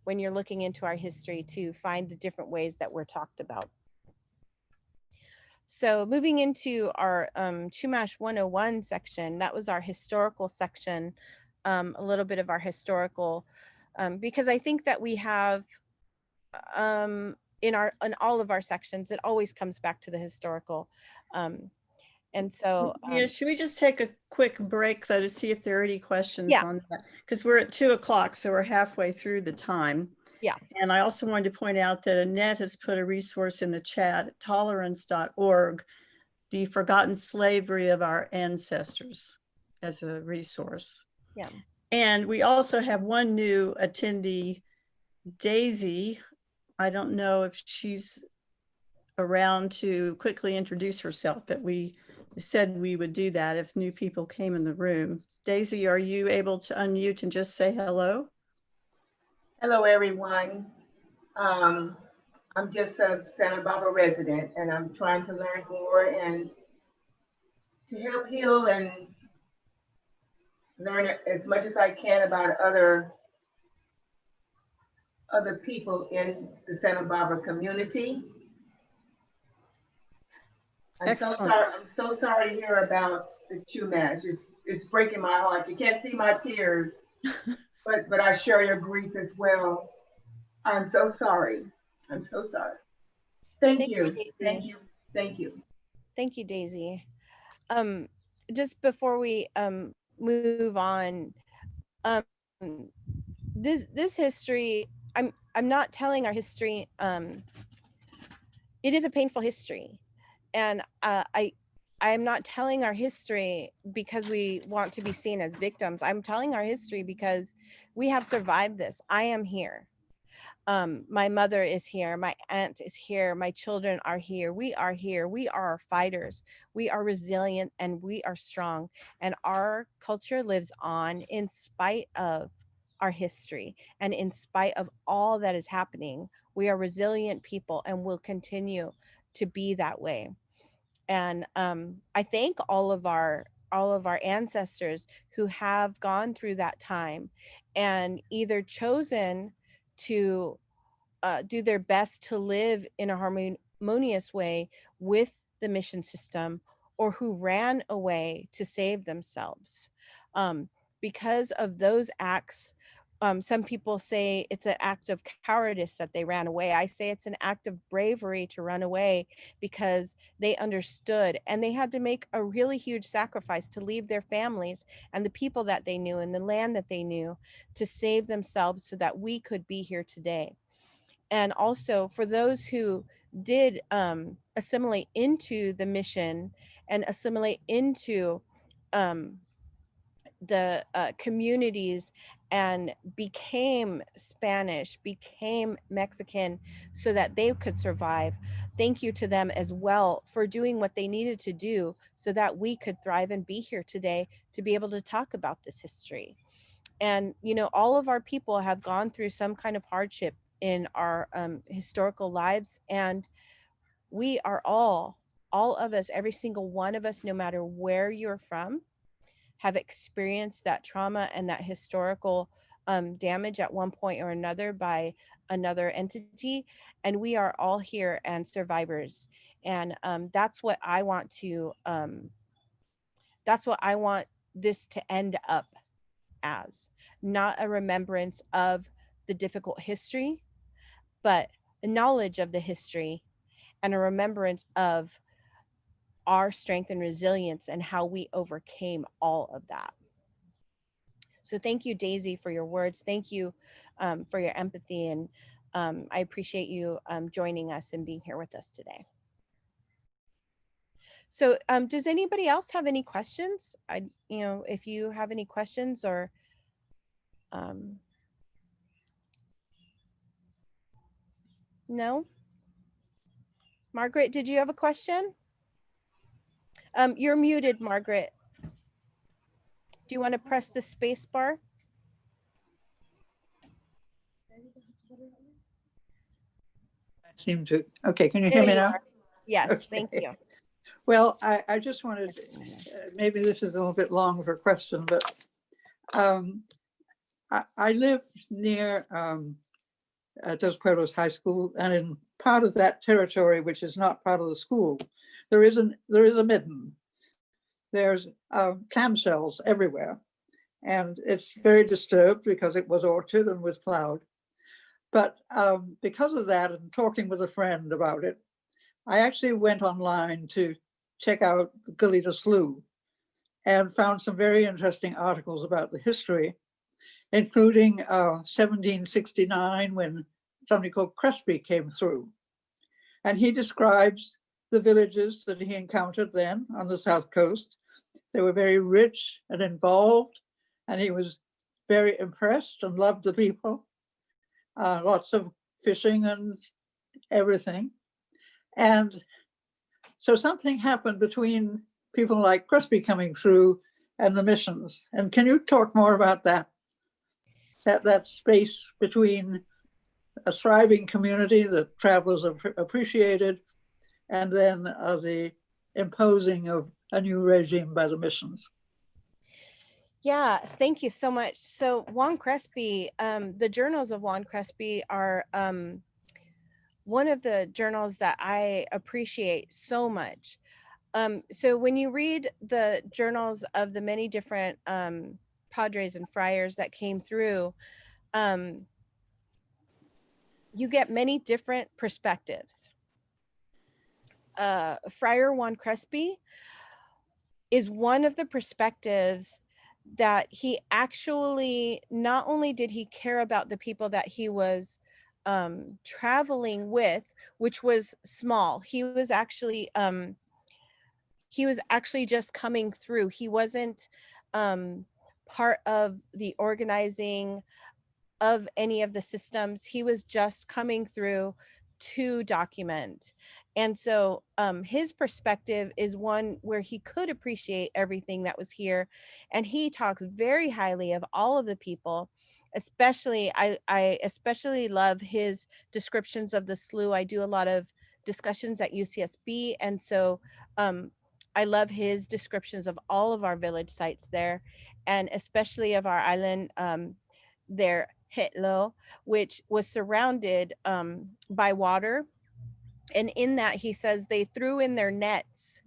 [SPEAKER 2] when you're looking into our history, to find the different ways that we're talked about. So moving into our Chumash 101 section, that was our historical section, a little bit of our historical, because I think that we have, in all of our sections, it always comes back to the historical. And so
[SPEAKER 3] Yeah, should we just take a quick break though to see if there are any questions
[SPEAKER 2] Yeah.
[SPEAKER 3] on that? Because we're at 2 o'clock, so we're halfway through the time.
[SPEAKER 2] Yeah.
[SPEAKER 3] And I also wanted to point out that Annette has put a resource in the chat, tolerance.org, The Forgotten Slavery of Our Ancestors, as a resource.
[SPEAKER 2] Yeah.
[SPEAKER 3] And we also have one new attendee, Daisy. I don't know if she's around to quickly introduce herself, but we said we would do that if new people came in the room. Daisy, are you able to unmute and just say hello?
[SPEAKER 5] Hello, everyone. I'm just a Santa Barbara resident, and I'm trying to learn more and to help heal and learn as much as I can about other people in the Santa Barbara community. I'm so sorry to hear about the Chumash. It's breaking my heart. You can't see my tears, but I share your grief as well. I'm so sorry. I'm so sorry. Thank you. Thank you. Thank you.
[SPEAKER 2] Thank you, Daisy. Just before we move on, this history, I'm not telling our history. It is a painful history, and I am not telling our history because we want to be seen as victims. I'm telling our history because we have survived this. I am here. My mother is here. My aunt is here. My children are here. We are here. We are fighters. We are resilient and we are strong. And our culture lives on in spite of our history and in spite of all that is happening. We are resilient people and will continue to be that way. And I thank all of our ancestors who have gone through that time and either chosen to do their best to live in a harmonious way with the mission system, or who ran away to save themselves. Because of those acts, some people say it's an act of cowardice that they ran away. I say it's an act of bravery to run away because they understood and they had to make a really huge sacrifice to leave their families and the people that they knew and the land that they knew to save themselves so that we could be here today. And also for those who did assimilate into the mission and assimilate into the communities and became Spanish, became Mexican so that they could survive. Thank you to them as well for doing what they needed to do so that we could thrive and be here today to be able to talk about this history. And, you know, all of our people have gone through some kind of hardship in our historical lives. And we are all of us, every single one of us, no matter where you're from, have experienced that trauma and that historical damage at one point or another by another entity. And we are all here and survivors. And that's what I want to, that's what I want this to end up as. Not a remembrance of the difficult history, but knowledge of the history and a remembrance of our strength and resilience and how we overcame all of that. So thank you, Daisy, for your words. Thank you for your empathy, and I appreciate you joining us and being here with us today. So does anybody else have any questions? If you have any questions or no? Margaret, did you have a question? You're muted, Margaret. Do you want to press the space bar?
[SPEAKER 16] Seem to, okay, can you
[SPEAKER 2] There
[SPEAKER 16] hear me
[SPEAKER 2] you
[SPEAKER 16] now?
[SPEAKER 2] are. Yes,
[SPEAKER 16] Okay.
[SPEAKER 2] thank you.
[SPEAKER 16] Well, I just wanted, maybe this is a little bit long of a question, but I live near Dos Pueblos High School, and in part of that territory, which is not part of the school, there is a midden. There's clam shells everywhere, and it's very disturbed because it was orchard and was plowed. But because of that, and talking with a friend about it, I actually went online to check out the Goleta Slough and found some very interesting articles about the history, including 1769, when somebody called Crespi came through. And he describes the villages that he encountered then on the South Coast. They were very rich and involved, and he was very impressed and loved the people. Lots of fishing and everything. And so something happened between people like Crespi coming through and the missions. And can you talk more about that? That space between a thriving community that travelers appreciated, and then the imposing of a new regime by the missions.
[SPEAKER 2] Yeah, thank you so much. So Juan Crespi, the journals of Juan Crespi are one of the journals that I appreciate so much. So when you read the journals of the many different padres and friars that came through, you get many different perspectives. Friar Juan Crespi is one of the perspectives that he actually, not only did he care about the people that he was traveling with, which was small. He was actually just coming through. He wasn't part of the organizing of any of the systems. He was just coming through to document. And so his perspective is one where he could appreciate everything that was here. And he talks very highly of all of the people. Especially, I especially love his descriptions of the slough. I do a lot of discussions at UCSB. And so I love his descriptions of all of our village sites there, and especially of our island there, Hetlo, which was surrounded by water. And in that, he says they threw in their nets.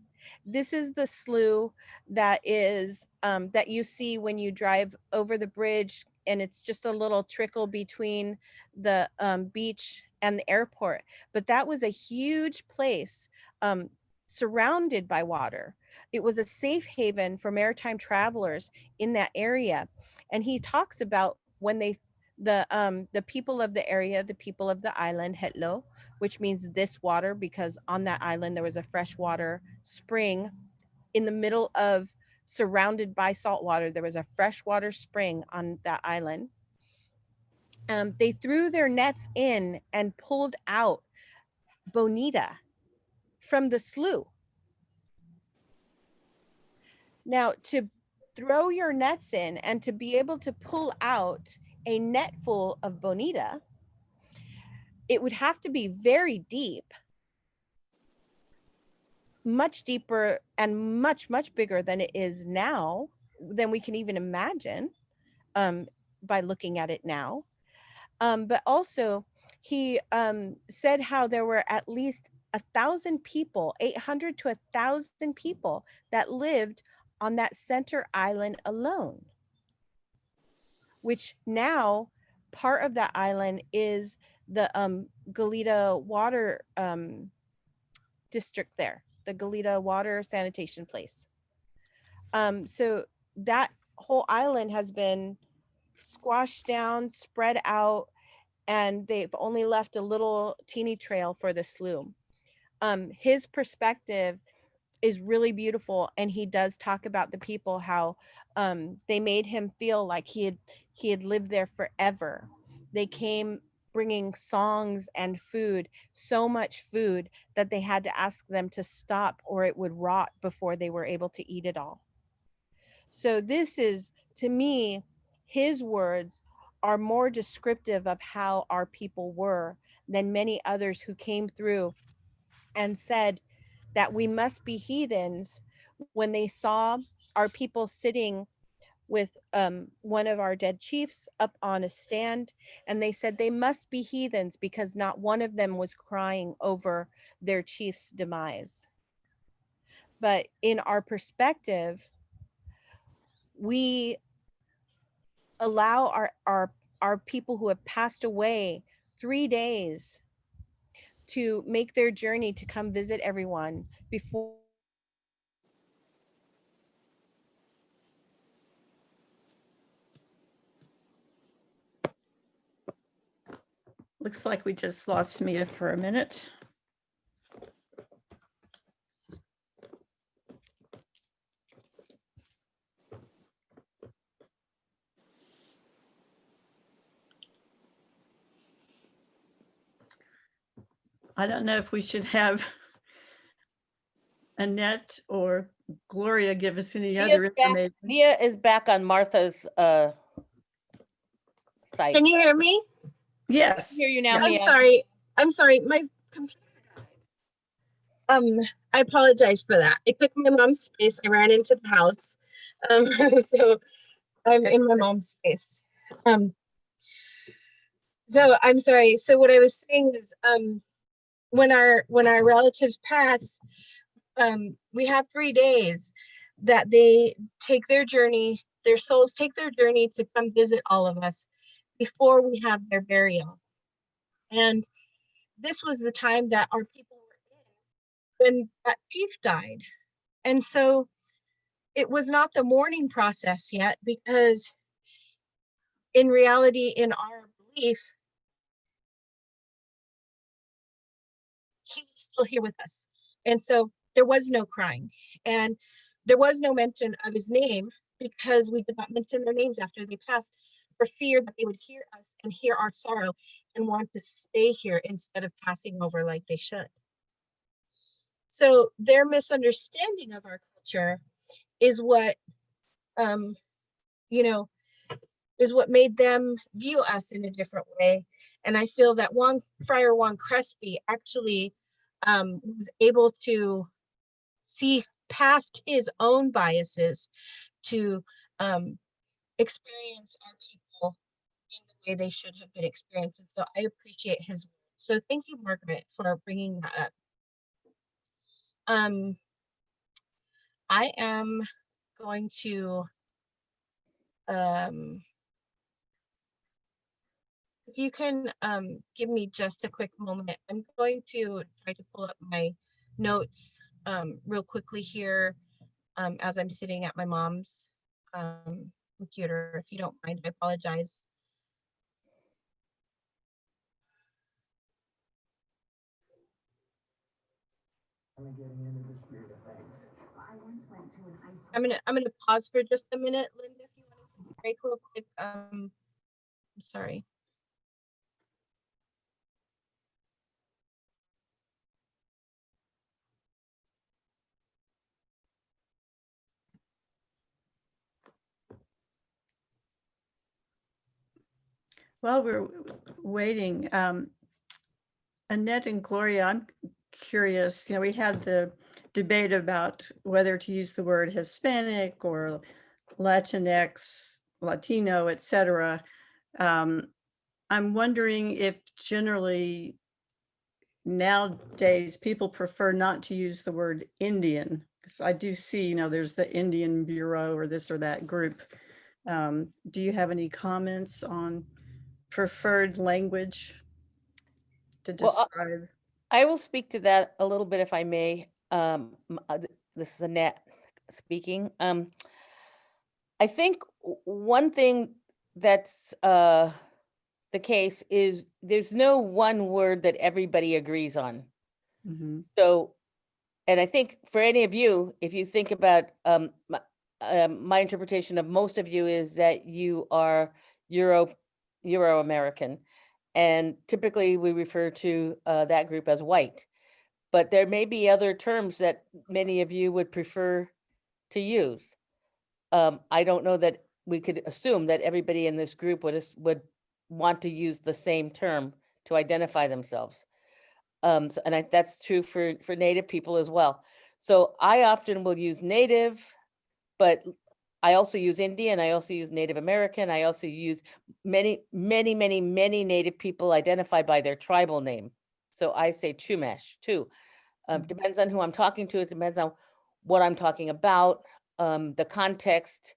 [SPEAKER 2] This is the slough that is that you see when you drive over the bridge, and it's just a little trickle between the beach and the airport. But that was a huge place surrounded by water. It was a safe haven for maritime travelers in that area. And he talks about when the people of the area, the people of the island, Hetlo, which means this water, because on that island there was a freshwater spring in the middle of, surrounded by salt water. There was a freshwater spring on that island. They threw their nets in and pulled out bonita from the slough. Now, to throw your nets in and to be able to pull out a net full of bonita, it would have to be very deep, much deeper and much, much bigger than it is now, than we can even imagine by looking at it now. But also, he said how there were at least 1,000 people, 800 to 1,000 people that lived on that center island alone, which now part of that island is the Goleta water district there, the Goleta water sanitation place. So that whole island has been squashed down, spread out, and they've only left a little teeny trail for the slough. His perspective is really beautiful, and he does talk about the people, how they made him feel like he had lived there forever. They came bringing songs and food, so much food that they had to ask them to stop or it would rot before they were able to eat it all. So this is, to me, his words are more descriptive of how our people were than many others who came through and said that we must be heathens when they saw our people sitting with one of our dead chiefs up on a stand, and they said they must be heathens because not one of them was crying over their chief's demise. But in our perspective, we allow our people who have passed away 3 days to make their journey to come visit everyone before.
[SPEAKER 3] Looks like we just lost Mia for a minute. I don't know if we should have Annette or Gloria give us any other information.
[SPEAKER 21] Mia is back on Martha's site.
[SPEAKER 19] Can you hear me?
[SPEAKER 3] Yes.
[SPEAKER 21] I hear you now,
[SPEAKER 19] I'm
[SPEAKER 21] Mia.
[SPEAKER 19] sorry. I'm sorry. My computer. I apologize for that. I took my mom's space. I ran into the house. So I'm in my mom's space. So I'm sorry. So what I was saying is, when our relatives pass, we have 3 days that they take their journey, their souls take their journey to come visit all of us before we have their burial. And this was the time that our people were in when that chief died. And so it was not the mourning process yet, because in reality, in our belief, he was still here with us. And so there was no crying, and there was no mention of his name, because we did not mention their names after they passed, for fear that they would hear us and hear our sorrow and want to stay here instead of passing over like they should. So their misunderstanding of our culture is what, is what made them view us in a different way. And I feel that Friar Juan Crespi actually was able to see past his own biases to experience our people in the way they should have been experienced. And so I appreciate his words. So thank you, Margaret, for bringing that up. I am going to, if you can give me just a quick moment, I'm going to try to pull up my notes real quickly here as I'm sitting at my mom's computer. If you don't mind, I apologize. I'm gonna pause for just a minute, Linda, if you want to break real quick. I'm sorry.
[SPEAKER 3] While we're waiting, Annette and Gloria, I'm curious, we had the debate about whether to use the word Hispanic or Latinx, Latino, etc. I'm wondering if generally nowadays people prefer not to use the word Indian, because I do see, there's the Indian Bureau or this or that group. Do you have any comments on preferred language to
[SPEAKER 21] Well,
[SPEAKER 3] describe?
[SPEAKER 21] I will speak to that a little bit if I may. This is Annette speaking. I think one thing that's the case is there's no one word that everybody agrees on. So, and I think for any of you, if you think about my interpretation of most of you is that you are Euro-American, and typically we refer to that group as white. But there may be other terms that many of you would prefer to use. I don't know that we could assume that everybody in this group would want to use the same term to identify themselves. And that's true for Native people as well. So I often will use Native, but I also use Indian, I also use Native American, I also use many Native people identified by their tribal name. So I say Chumash too. Depends on who I'm talking to, it depends on what I'm talking about. The context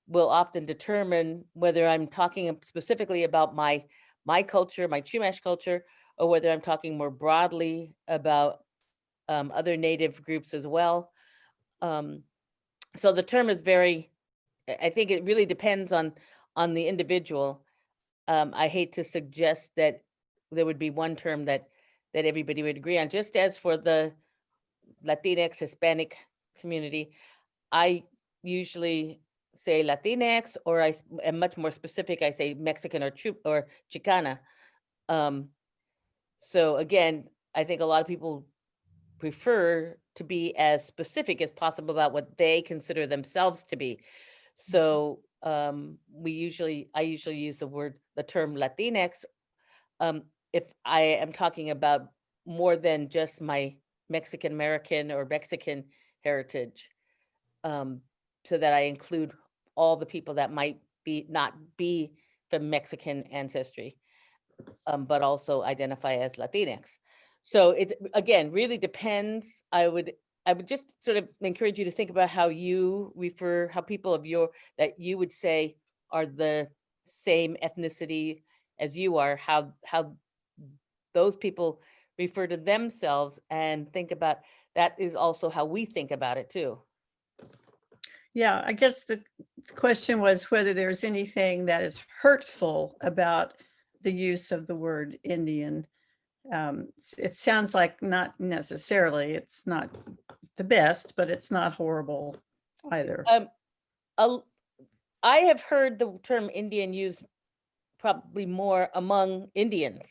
[SPEAKER 21] will often determine whether I'm talking specifically about my culture, my Chumash culture, or whether I'm talking more broadly about other Native groups as well. So the term is very, I think it really depends on the individual. I hate to suggest that there would be one term that everybody would agree on. Just as for the Latinx, Hispanic community, I usually say Latinx, or I am much more specific, I say Mexican or Chicana. So again, I think a lot of people prefer to be as specific as possible about what they consider themselves to be. So I usually use the term Latinx if I am talking about more than just my Mexican American or Mexican heritage, so that I include all the people that might not be from Mexican ancestry, but also identify as Latinx. So it, again, really depends. I would just sort of encourage you to think about how you refer, how people that you would say are the same ethnicity as you are, how those people refer to themselves, and think about that is also how we think about it too.
[SPEAKER 3] Yeah, I guess the question was whether there's anything that is hurtful about the use of the word Indian. It sounds like not necessarily. It's not the best, but it's not horrible either.
[SPEAKER 21] I have heard the term Indian used probably more among Indians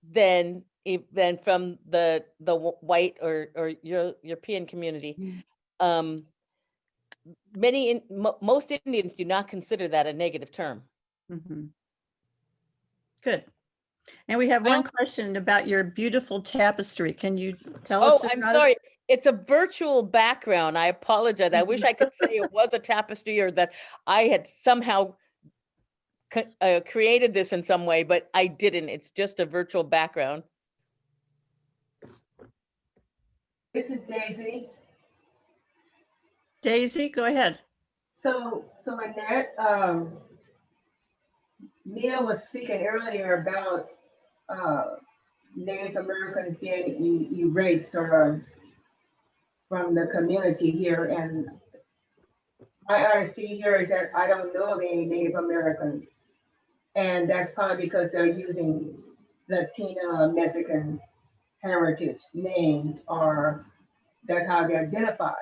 [SPEAKER 21] than from the white or European community. Most Indians do not consider that a negative term.
[SPEAKER 3] Good. And we have one question about your beautiful tapestry. Can you tell us about it?
[SPEAKER 21] I'm sorry. It's a virtual background. I apologize. I wish I could say it was a tapestry or that I had somehow created this in some way, but I didn't. It's just a virtual background.
[SPEAKER 5] This is Daisy.
[SPEAKER 3] Daisy, go ahead.
[SPEAKER 5] So Annette, Mia was speaking earlier about Native Americans being erased or from the community here, and my honesty here is that I don't know of any Native Americans, and that's probably because they're using Latina Mexican heritage names, or that's how they identify.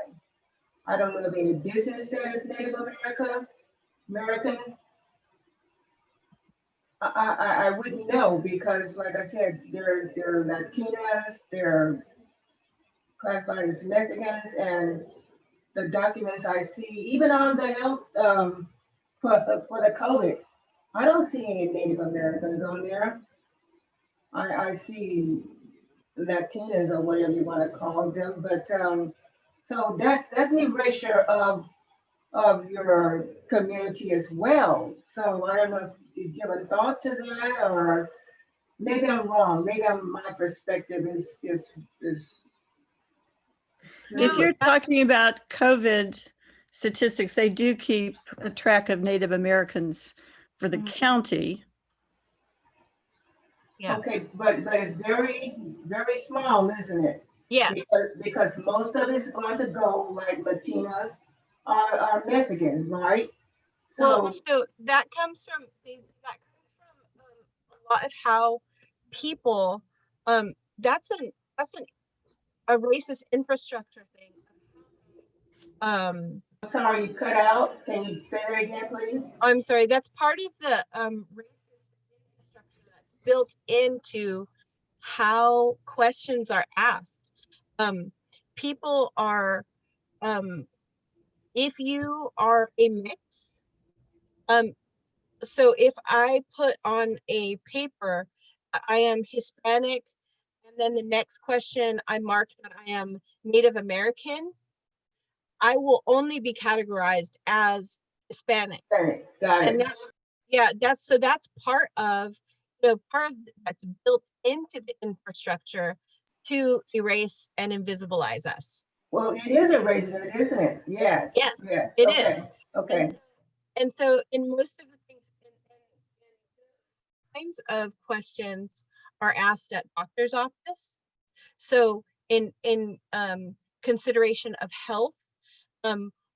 [SPEAKER 5] I don't know of any business that is Native American. I wouldn't know because, like I said, they're Latinas, they're classified as Mexicans, and the documents I see, even on the health for the COVID, I don't see any Native Americans on there. I see Latinas or whatever you want to call them, but so that's an erasure of your community as well. So I don't know if you give a thought to that, or maybe I'm wrong. Maybe my perspective is.
[SPEAKER 3] If you're talking about COVID statistics, they do keep a track of Native Americans for the county.
[SPEAKER 19] Yeah.
[SPEAKER 5] Okay, but it's very, very small, isn't it?
[SPEAKER 19] Yes.
[SPEAKER 5] Because most of it's going to go like Latinas are Mexican, right?
[SPEAKER 19] Well,
[SPEAKER 5] So
[SPEAKER 19] so that comes from a lot of how people, that's a racist infrastructure thing.
[SPEAKER 5] I'm sorry, you cut out. Can you say that again, please?
[SPEAKER 19] I'm sorry, that's part of the racist infrastructure that's built into how questions are asked. People are, if you are a mix, so if I put on a paper, I am Hispanic, and then the next question I mark that I am Native American, I will only be categorized as Hispanic.
[SPEAKER 5] Got
[SPEAKER 19] And
[SPEAKER 5] it.
[SPEAKER 19] that's part of, that's built into the infrastructure to erase and invisibilize us.
[SPEAKER 5] Well, it is a racist, isn't it? Yes.
[SPEAKER 19] Yes,
[SPEAKER 5] Yes.
[SPEAKER 19] it
[SPEAKER 5] Okay.
[SPEAKER 19] is.
[SPEAKER 5] Okay.
[SPEAKER 19] And so in most of the things, kinds of questions are asked at doctor's office. So in consideration of health,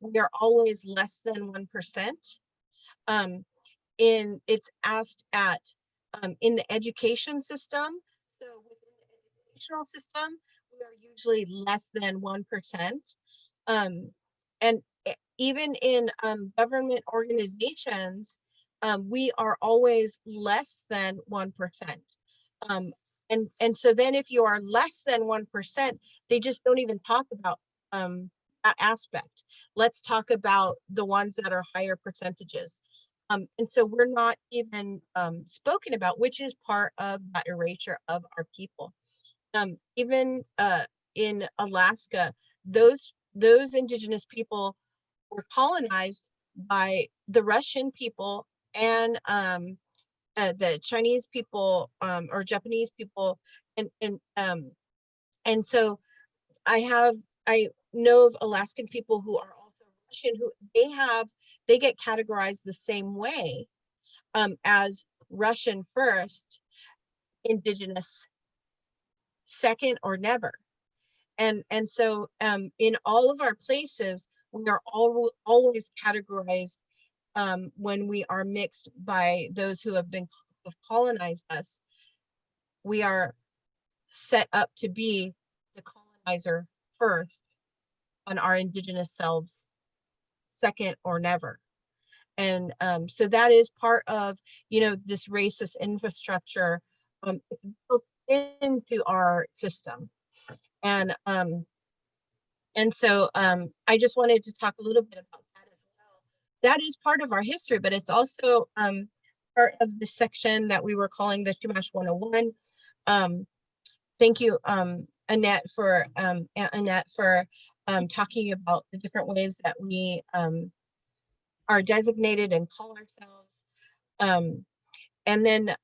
[SPEAKER 19] we are always less than 1%. It's asked at in the education system. So within the educational system, we are usually less than 1%. And even in government organizations, we are always less than 1%. And so then if you are less than 1%, they just don't even talk about that aspect. Let's talk about the ones that are higher percentages. And so we're not even spoken about, which is part of that erasure of our people. Even in Alaska, those indigenous people were colonized by the Russian people and the Chinese people or Japanese people, and so I know of Alaskan people who are also Russian, who they get categorized the same way as Russian first, indigenous second, or never. And so in all of our places, we are always categorized when we are mixed by those who have colonized us. We are set up to be the colonizer first, and our indigenous selves second or never. And so that is part of, this racist infrastructure. It's built into our system. And so I just wanted to talk a little bit about that as well. That is part of our history, but it's also part of the section that we were calling the Chumash 101. Thank you, Annette, for talking about the different ways that we are designated and call ourselves. And then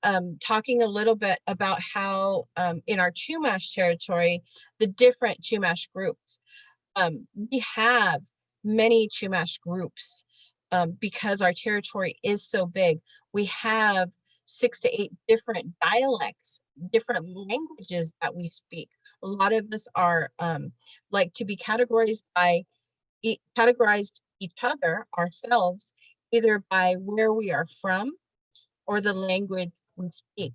[SPEAKER 19] talking a little bit about how in our Chumash territory, the different Chumash groups, we have many Chumash groups because our territory is so big. We have 6 to 8 different dialects, different languages that we speak. A lot of us are like to be categorized each other, ourselves, either by where we are from or the language we speak.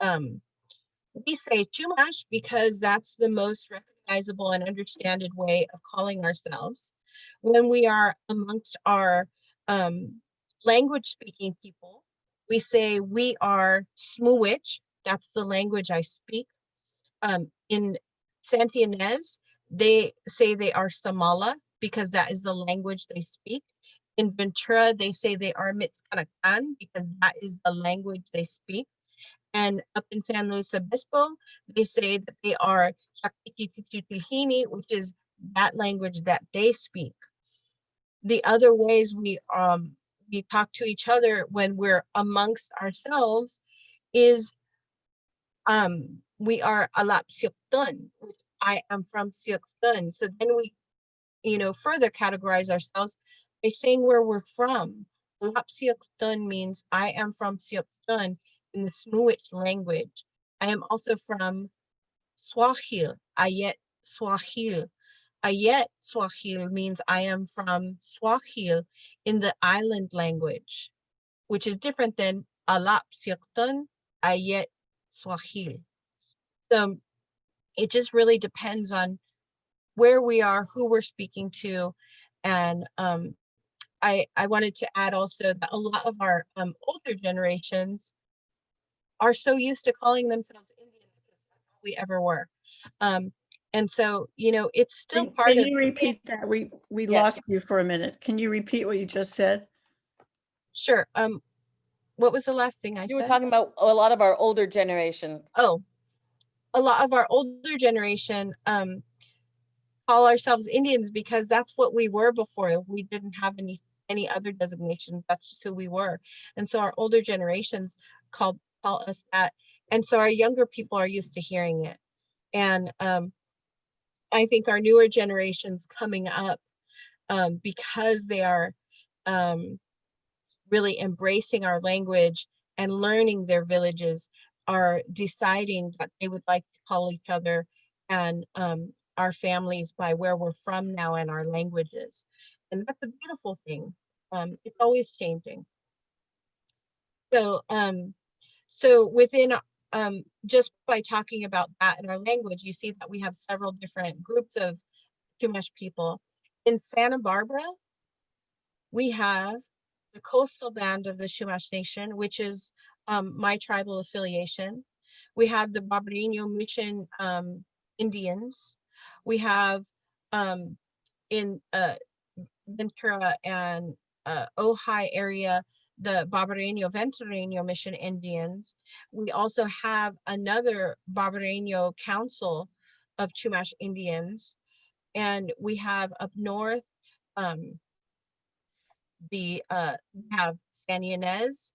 [SPEAKER 19] We say Chumash because that's the most recognizable and understanded way of calling ourselves. When we are amongst our language speaking people, we say we are Smuwich, that's the language I speak. In Santa Ynez, they say they are Samala because that is the language they speak. In Ventura, they say they are Mitzcanacan because that is the language they speak. And up in San Luis Obispo, they say that they are Chaktikititihini, which is that language that they speak. The other ways we talk to each other when we're amongst ourselves is we are Alap Siuktun, which I am from Siuktun. So then we, further categorize ourselves by saying where we're from. Alap Siuktun means I am from Siuktun, in the Smuich language. I am also from Swahili, Ayet Swahili. Ayet Swahili means I am from Swahili in the island language, which is different than Alap Sirton, Ayet Swahili. So it just really depends on where we are, who we're speaking to. And I wanted to add also that a lot of our older generations are so used to calling themselves Indian because that's all we ever were. And so, you know, it's still part of.
[SPEAKER 3] Can you repeat that? We lost you for a minute. Can you repeat what you just said?
[SPEAKER 19] Sure. What was the last thing I said?
[SPEAKER 21] You were talking about a lot of our older generation.
[SPEAKER 19] Oh, a lot of our older generation call ourselves Indians because that's what we were before. We didn't have any other designation. That's just who we were. And so our older generations call us that. And so our younger people are used to hearing it. And I think our newer generations coming up, because they are really embracing our language and learning their villages, are deciding that they would like to call each other and our families by where we're from now and our languages. And that's a beautiful thing. It's always changing. So, so within, just by talking about that in our language, you see that we have several different groups of Chumash people. In Santa Barbara, we have the coastal band of the Chumash Nation, which is my tribal affiliation. We have the Barbareño Mission Indians. We have in Ventura and Ojai area, the Barbareño Ventureño Mission Indians. We also have another Barbareño Council of Chumash Indians. And we have up north, we have San Ynez,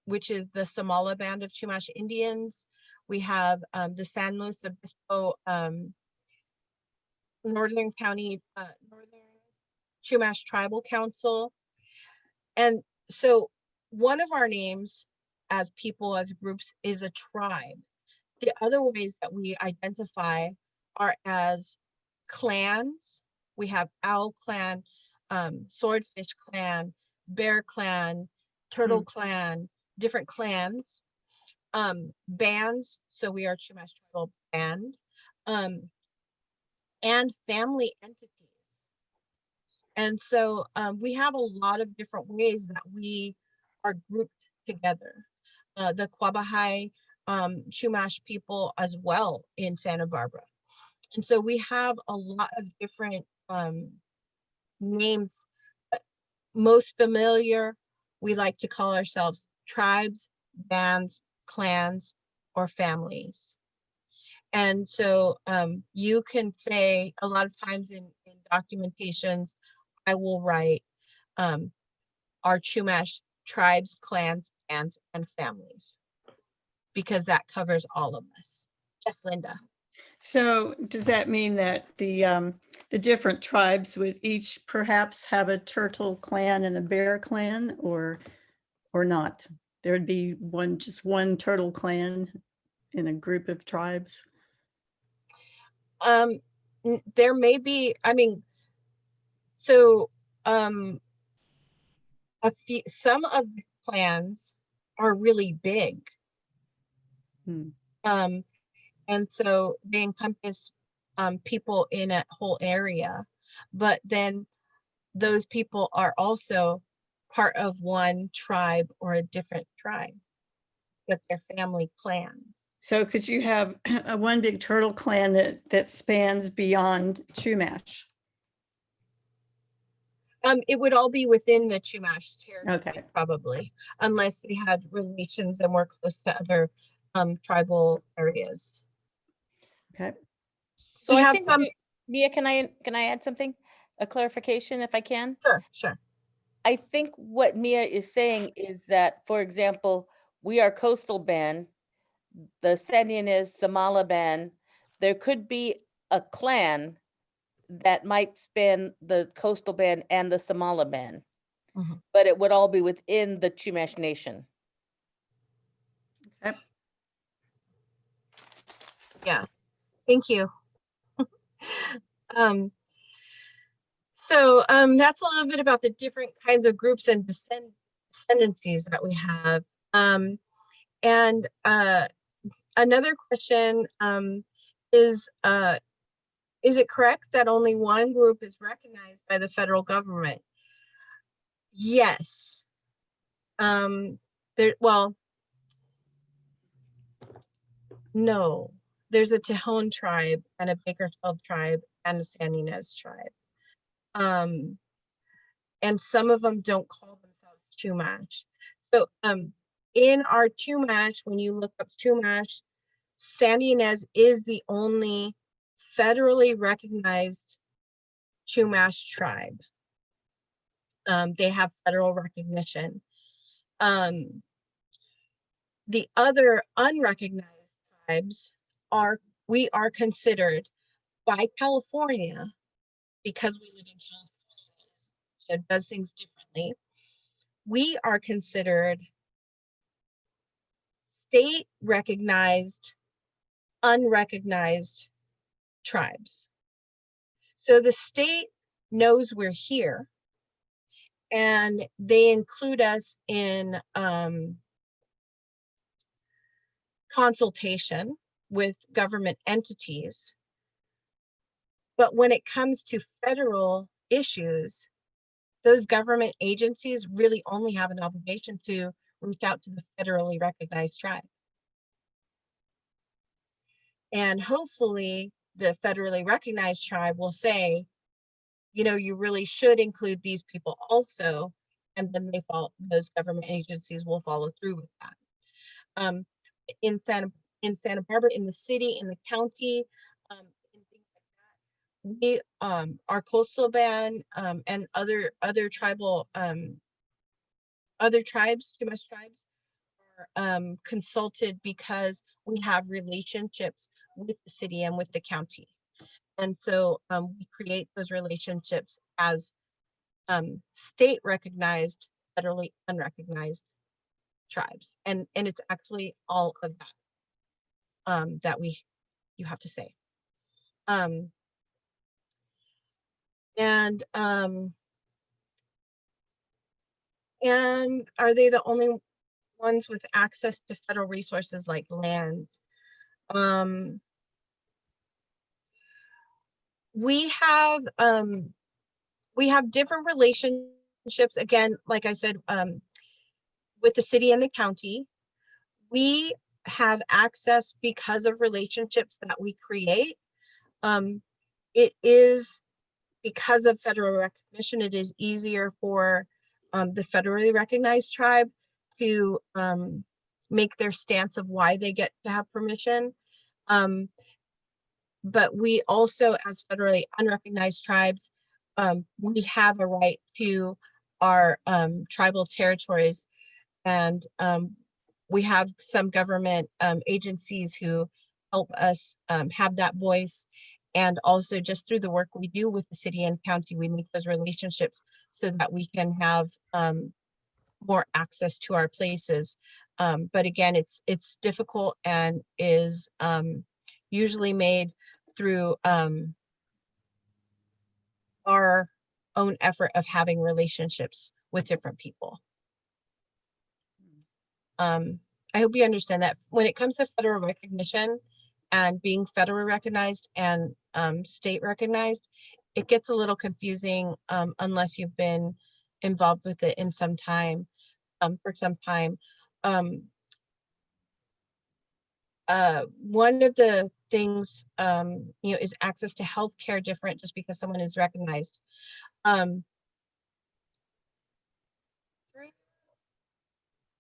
[SPEAKER 19] which is the Samala band of Chumash Indians. We have the San Luis Obispo Northern County, Northern Chumash Tribal Council. And so one of our names as people, as groups, is a tribe. The other ways that we identify are as clans. We have Owl Clan, Swordfish Clan, Bear Clan, Turtle Clan, different clans. Bands, so we are Chumash Tribal Band, and family entities. And so we have a lot of different ways that we are grouped together. The Quabahai Chumash people as well in Santa Barbara. And so we have a lot of different names. Most familiar, we like to call ourselves tribes, bands, clans, or families. And so you can say a lot of times in documentations, I will write our Chumash tribes, clans, bands, and families, because that covers all of us. Yes, Linda.
[SPEAKER 3] So does that mean that the different tribes would each perhaps have a turtle clan and a bear clan, or not? There would be just one turtle clan in a group of tribes?
[SPEAKER 19] There may be, I mean, so some of the clans are really big. And so they encompass people in a whole area, but then those people are also part of one tribe or a different tribe with their family clans.
[SPEAKER 3] So could you have a one big turtle clan that spans beyond Chumash?
[SPEAKER 19] It would all be within the Chumash territory,
[SPEAKER 3] okay,
[SPEAKER 19] probably, unless they had relations and were close to other tribal areas.
[SPEAKER 3] Okay.
[SPEAKER 21] So
[SPEAKER 19] we
[SPEAKER 21] I
[SPEAKER 19] have
[SPEAKER 21] think
[SPEAKER 19] some.
[SPEAKER 21] Mia, can I add something? A clarification, if I can?
[SPEAKER 19] Sure.
[SPEAKER 21] I think what Mia is saying is that, for example, we are coastal band, the San Ynez Samala band. There could be a clan that might span the coastal band and the Samala band, but it would all be within the Chumash Nation.
[SPEAKER 19] Yeah, thank you. So that's a little bit about the different kinds of groups and descendancies that we have. And another question is it correct that only one group is recognized by the federal government? Yes. Well, no. There's a Tejon tribe and a Bakersfield tribe and a San Ynez tribe. And some of them don't call themselves Chumash. So in our Chumash, when you look up Chumash, San Ynez is the only federally recognized Chumash tribe. They have federal recognition. The other unrecognized tribes we are considered by California, because we live in California that does things differently. We are considered state recognized, unrecognized tribes. So the state knows we're here, and they include us in consultation with government entities. But when it comes to federal issues, those government agencies really only have an obligation to reach out to the federally recognized tribe. And hopefully the federally recognized tribe will say, you know, you really should include these people also, and then those government agencies will follow through with that. In Santa Barbara, in the city, in the county, we our coastal band and other tribal other tribes, Chumash tribes, are consulted because we have relationships with the city and with the county. And so we create those relationships as state recognized, federally unrecognized tribes. And it's actually all of that that you have to say. And are they the only ones with access to federal resources like land? We have different relationships, again, like I said, with the city and the county. We have access because of relationships that we create. It is because of federal recognition, it is easier for the federally recognized tribe to make their stance of why they get to have permission. But we also, as federally unrecognized tribes, we have a right to our tribal territories. And we have some government agencies who help us have that voice. And also just through the work we do with the city and county, we make those relationships so that we can have more access to our places. But again, it's difficult and is usually made through our own effort of having relationships with different people. I hope you understand that when it comes to federal recognition and being federally recognized and state recognized, it gets a little confusing unless you've been involved with it in some time, for some time. One of the things, is access to healthcare different just because someone is recognized.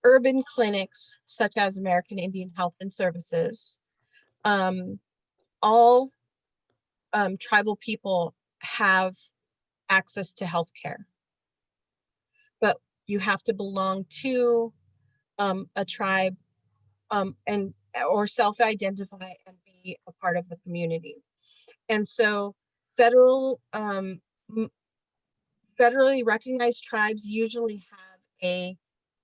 [SPEAKER 19] Urban clinics such as American Indian Health and Services, all tribal people have access to healthcare, but you have to belong to a tribe or self-identify and be a part of the community. And so federally recognized tribes usually have a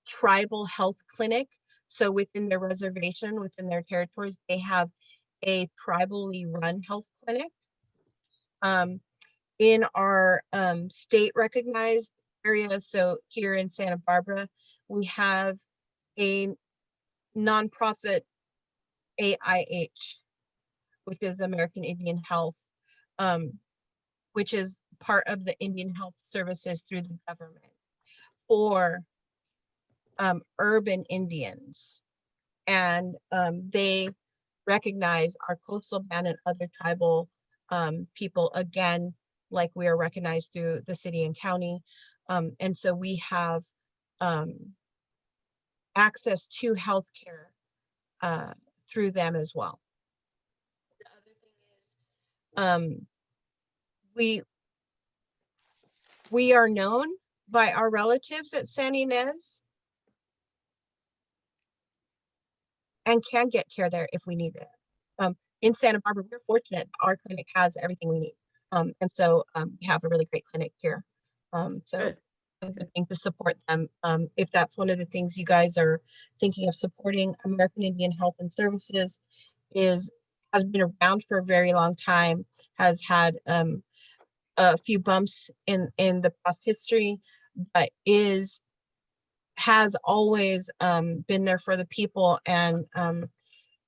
[SPEAKER 19] tribal health clinic. So within their reservation, within their territories, they have
[SPEAKER 6] a tribally run health clinic. In our state recognized areas, so here in Santa Barbara, we have a nonprofit AIH, which is American Indian Health, which is part of the Indian Health Services through the government for urban Indians. And they recognize our coastal band and other tribal people, again, like we are recognized through the city and county. And so we have access to healthcare through them as well. We are known by our relatives at San Ynez and can get care there if we need it. In Santa Barbara, we're fortunate our clinic has everything we need. And so we have a really great clinic here. So a good thing to support them. If that's one of the things you guys are thinking of supporting, American Indian Health and Services has been around for a very long time, has had a few bumps in the past history, but has always been there for the people and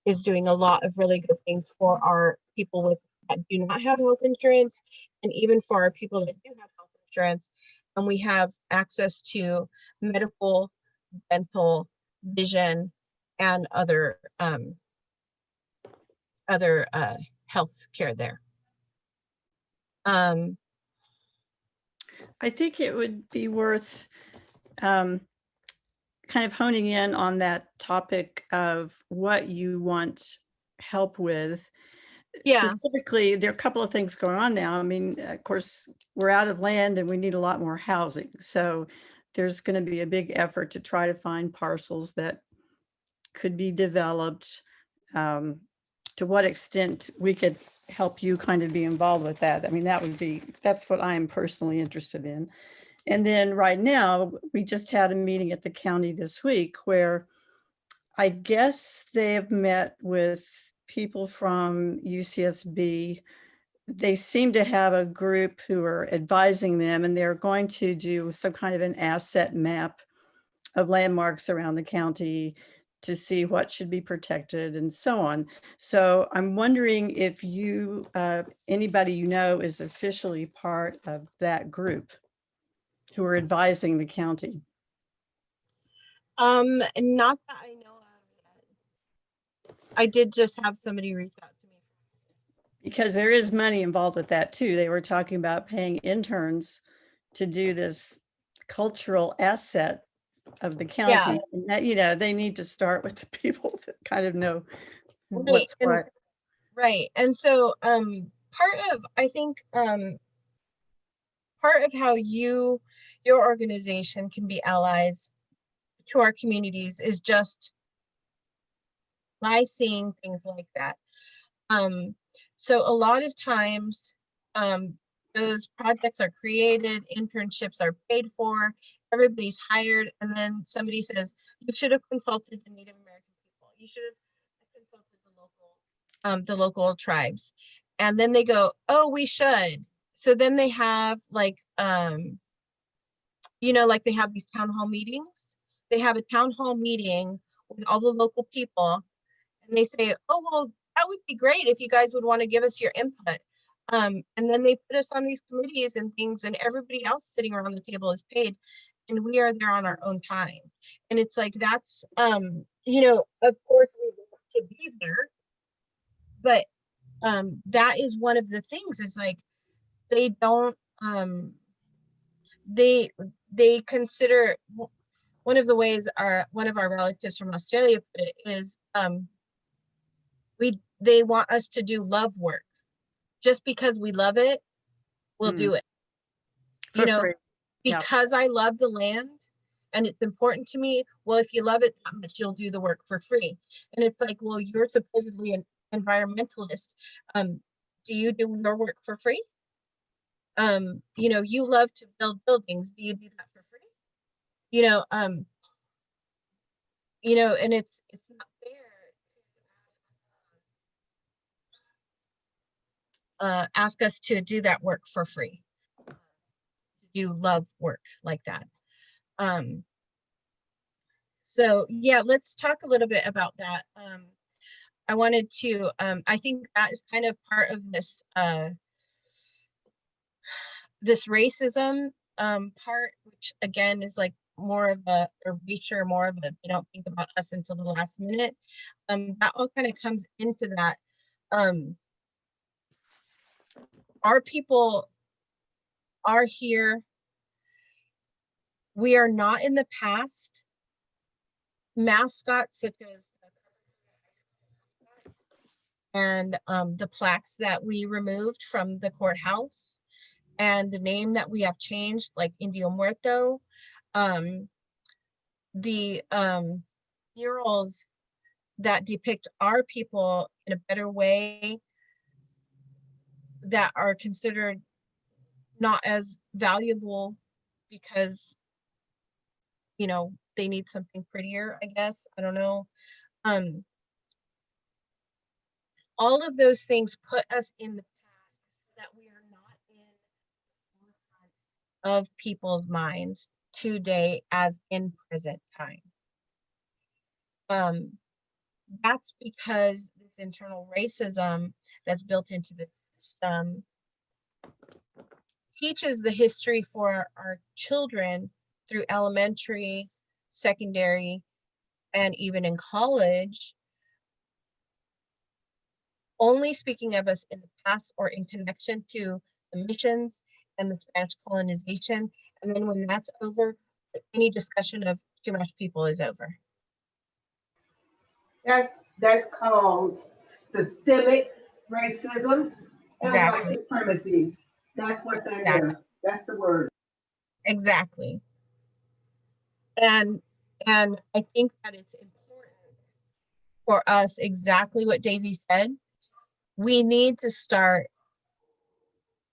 [SPEAKER 6] is doing a lot of really good things for our people that do not have health insurance, and even for our people that do have health insurance. And we have access to medical, dental, vision, and other health care there.
[SPEAKER 3] I think it would be worth kind of honing in on that topic of what you want help with.
[SPEAKER 6] Yeah.
[SPEAKER 3] Specifically, there are a couple of things going on now. I mean, of course, we're out of land and we need a lot more housing. So there's going to be a big effort to try to find parcels that could be developed. To what extent we could help you kind of be involved with that. I mean, that's what I'm personally interested in. And then right now, we just had a meeting at the county this week where I guess they have met with people from UCSB. They seem to have a group who are advising them, and they're going to do some kind of an asset map of landmarks around the county to see what should be protected and so on. So I'm wondering if you, anybody you know is officially part of that group who are advising the county.
[SPEAKER 6] Not that I know of yet. I did just have somebody reach out to me.
[SPEAKER 3] Because there is money involved with that too. They were talking about paying interns to do this cultural asset of the county.
[SPEAKER 6] Yeah.
[SPEAKER 3] And that, you know, they need to start with the people that kind of know
[SPEAKER 6] Right.
[SPEAKER 3] what's what.
[SPEAKER 6] Right. And so I think part of how your organization can be allies to our communities is just by seeing things like that. So a lot of times those projects are created, internships are paid for, everybody's hired, and then somebody says, you should have consulted the Native American people. You should have consulted the local tribes. And then they go, oh, we should. So then they have like, like they have these town hall meetings. They have a town hall meeting with all the local people, and they say, oh, well, that would be great if you guys would want to give us your input. And then they put us on these committees and things, and everybody else sitting around the table is paid, and we are there on our own time. And it's like, that's, of course we want to be there, but that is one of the things is like, they don't, they consider, one of the ways one of our relatives from Australia put it is, they want us to do love work. Just because we love it, we'll do it.
[SPEAKER 3] Free.
[SPEAKER 6] Because I love the land and it's important to me. Well, if you love it that much, you'll do the work for free. And it's like, well, you're supposedly an environmentalist. Do you do your work for free? You love to build buildings. Do you do that for free? And it's not fair. ask us to do that work for free. Do love work like that. So yeah, let's talk a little bit about that. I wanted to, I think that is kind of part of this, this racism part, which again is like more of a erasure, more of a, they don't think about us until the last minute. That all kind of comes into that. Our people are here. We are not in the past. Mascots such as and the plaques that we removed from the courthouse and the name that we have changed, like Indio Muerto, the murals that depict our people in a better way that are considered not as valuable because, you know, they need something prettier, I guess. I don't know. All of those things put us in the past that we are not in of people's minds today as in present time. That's because this internal racism that's built into the system teaches the history for our children through elementary, secondary, and even in college, only speaking of us in the past or in connection to the missions and the Spanish colonization. And then when that's over, any discussion of Chumash people is over.
[SPEAKER 5] That's called systemic racism and
[SPEAKER 6] Exactly.
[SPEAKER 5] white supremacies. That's what that is. That's the word.
[SPEAKER 6] Exactly. And I think that it's important for us, exactly what Daisy said. We need to start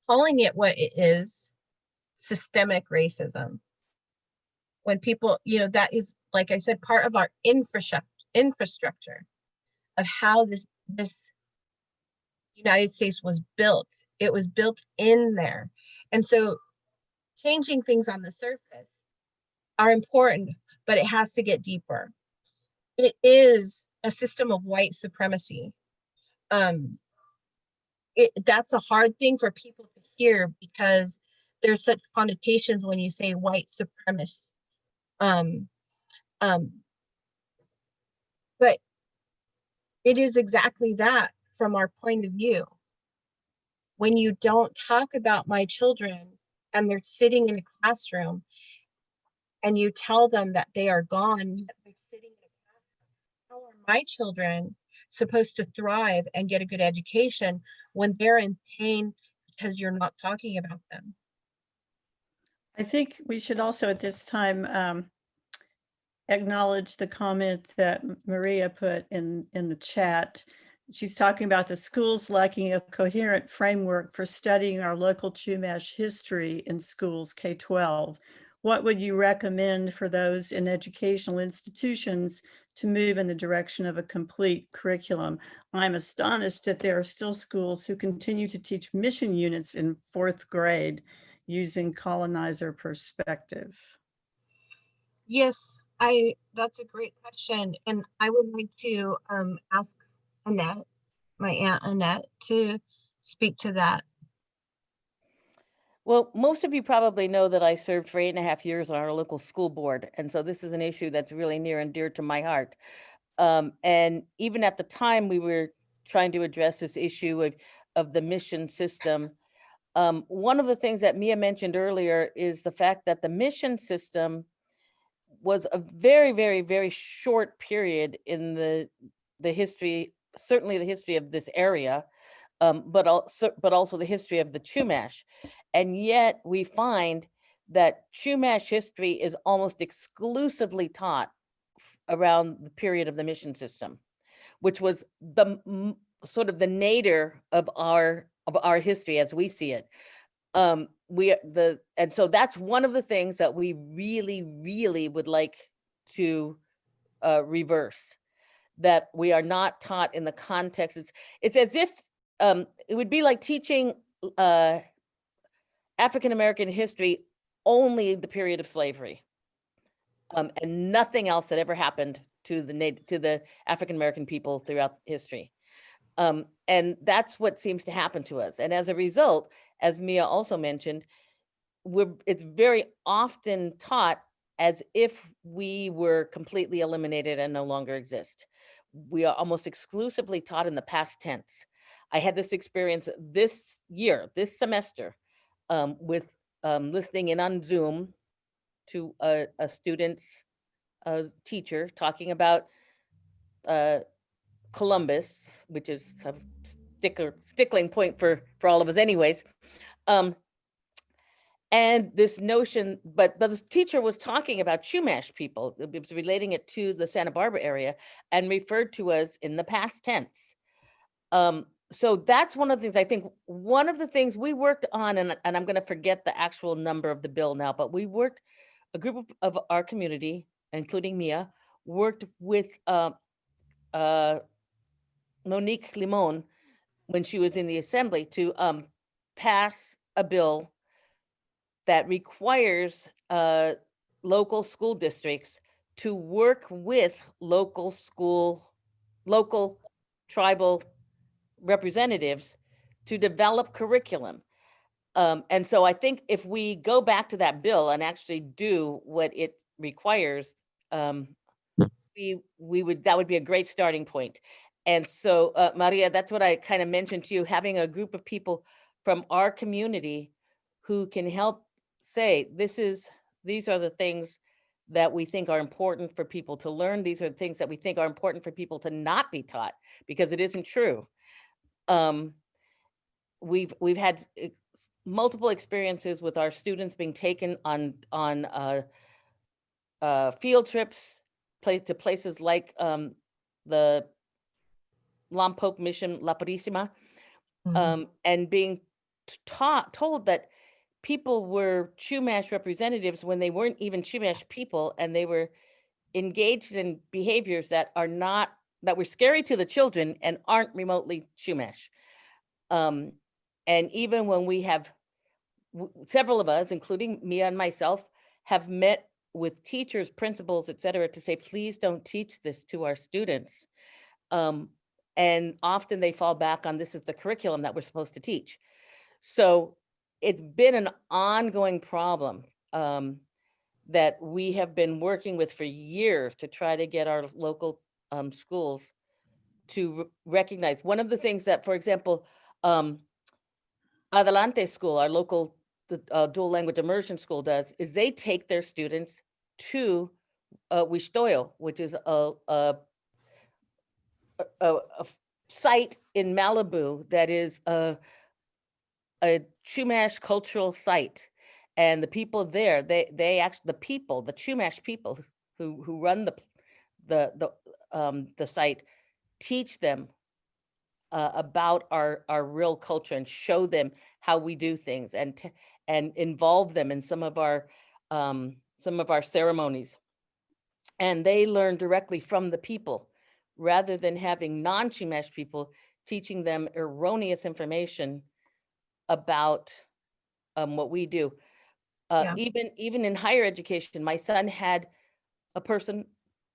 [SPEAKER 6] calling it what it is, systemic racism. When people, you know, that is, like I said, part of our infrastructure of how this United States was built. It was built in there. And so changing things on the surface are important, but it has to get deeper. It is a system of white supremacy. That's a hard thing for people to hear because there's such connotations when you say white supremacist. But it is exactly that from our point of view. When you don't talk about my children and they're sitting in a classroom and you tell them that they are gone, that they're sitting in a classroom, how are my children supposed to thrive and get a good education when they're in pain because you're not talking about them?
[SPEAKER 3] I think we should also at this time acknowledge the comment that Maria put in the chat. She's talking about the schools lacking a coherent framework for studying our local Chumash history in schools K-12. What would you recommend for those in educational institutions to move in the direction of a complete curriculum? I'm astonished that there are still schools who continue to teach mission units in 4th grade using colonizer perspective.
[SPEAKER 6] Yes, that's a great question. And I would like to ask Annette, my Aunt Annette, to speak to that.
[SPEAKER 21] Well, most of you probably know that I served for 8.5 years on our local school board. And so this is an issue that's really near and dear to my heart. And even at the time we were trying to address this issue of the mission system, one of the things that Mia mentioned earlier is the fact that the mission system was a very, very, very short period in the history, certainly the history of this area, but also the history of the Chumash. And yet we find that Chumash history is almost exclusively taught around the period of the mission system, which was the sort of the nadir of our history as we see it. And so that's one of the things that we really, really would like to reverse, that we are not taught in the context. It's as if it would be like teaching African American history only the period of slavery, and nothing else that ever happened to the African American people throughout history. And that's what seems to happen to us. And as a result, as Mia also mentioned, it's very often taught as if we were completely eliminated and no longer exist. We are almost exclusively taught in the past tense. I had this experience this semester, with listening in on Zoom to a student's teacher talking about Columbus, which is a stickling point for all of us anyways. And this notion, but the teacher was talking about Chumash people. It was relating it to the Santa Barbara area and referred to us in the past tense. So that's one of the things, I think one of the things we worked on, and I'm going to forget the actual number of the bill now, but we worked, a group of our community, including Mia, worked with Monique Limon when she was in the assembly to pass a bill that requires local school districts to work with local tribal representatives to develop curriculum. And so I think if we go back to that bill and actually do what it requires, that would be a great starting point. And so, Maria, that's what I kind of mentioned to you, having a group of people from our community who can help say, these are the things that we think are important for people to learn. These are the things that we think are important for people to not be taught, because it isn't true. We've had multiple experiences with our students being taken on field trips to places like the Lompoc Mission, La Purísima, and being told that people were Chumash representatives when they weren't even Chumash people, and they were engaged in behaviors that were scary to the children and aren't remotely Chumash. And even when we have, several of us, including Mia and myself, have met with teachers, principals, et cetera, to say, please don't teach this to our students. And often they fall back on, this is the curriculum that we're supposed to teach. So it's been an ongoing problem that we have been working with for years to try to get our local schools to recognize. One of the things that, for example, Adelante School, our local dual language immersion school, does is they take their students to Wishtoyo, which is a site in Malibu that is a Chumash cultural site, and the people there, they actually, the Chumash people who run the site, teach them about our real culture and show them how we do things, and involve them in some of our ceremonies. And they learn directly from the people, rather than having non-Chumash people teaching them erroneous information about what we do. Even in higher education, my son had a person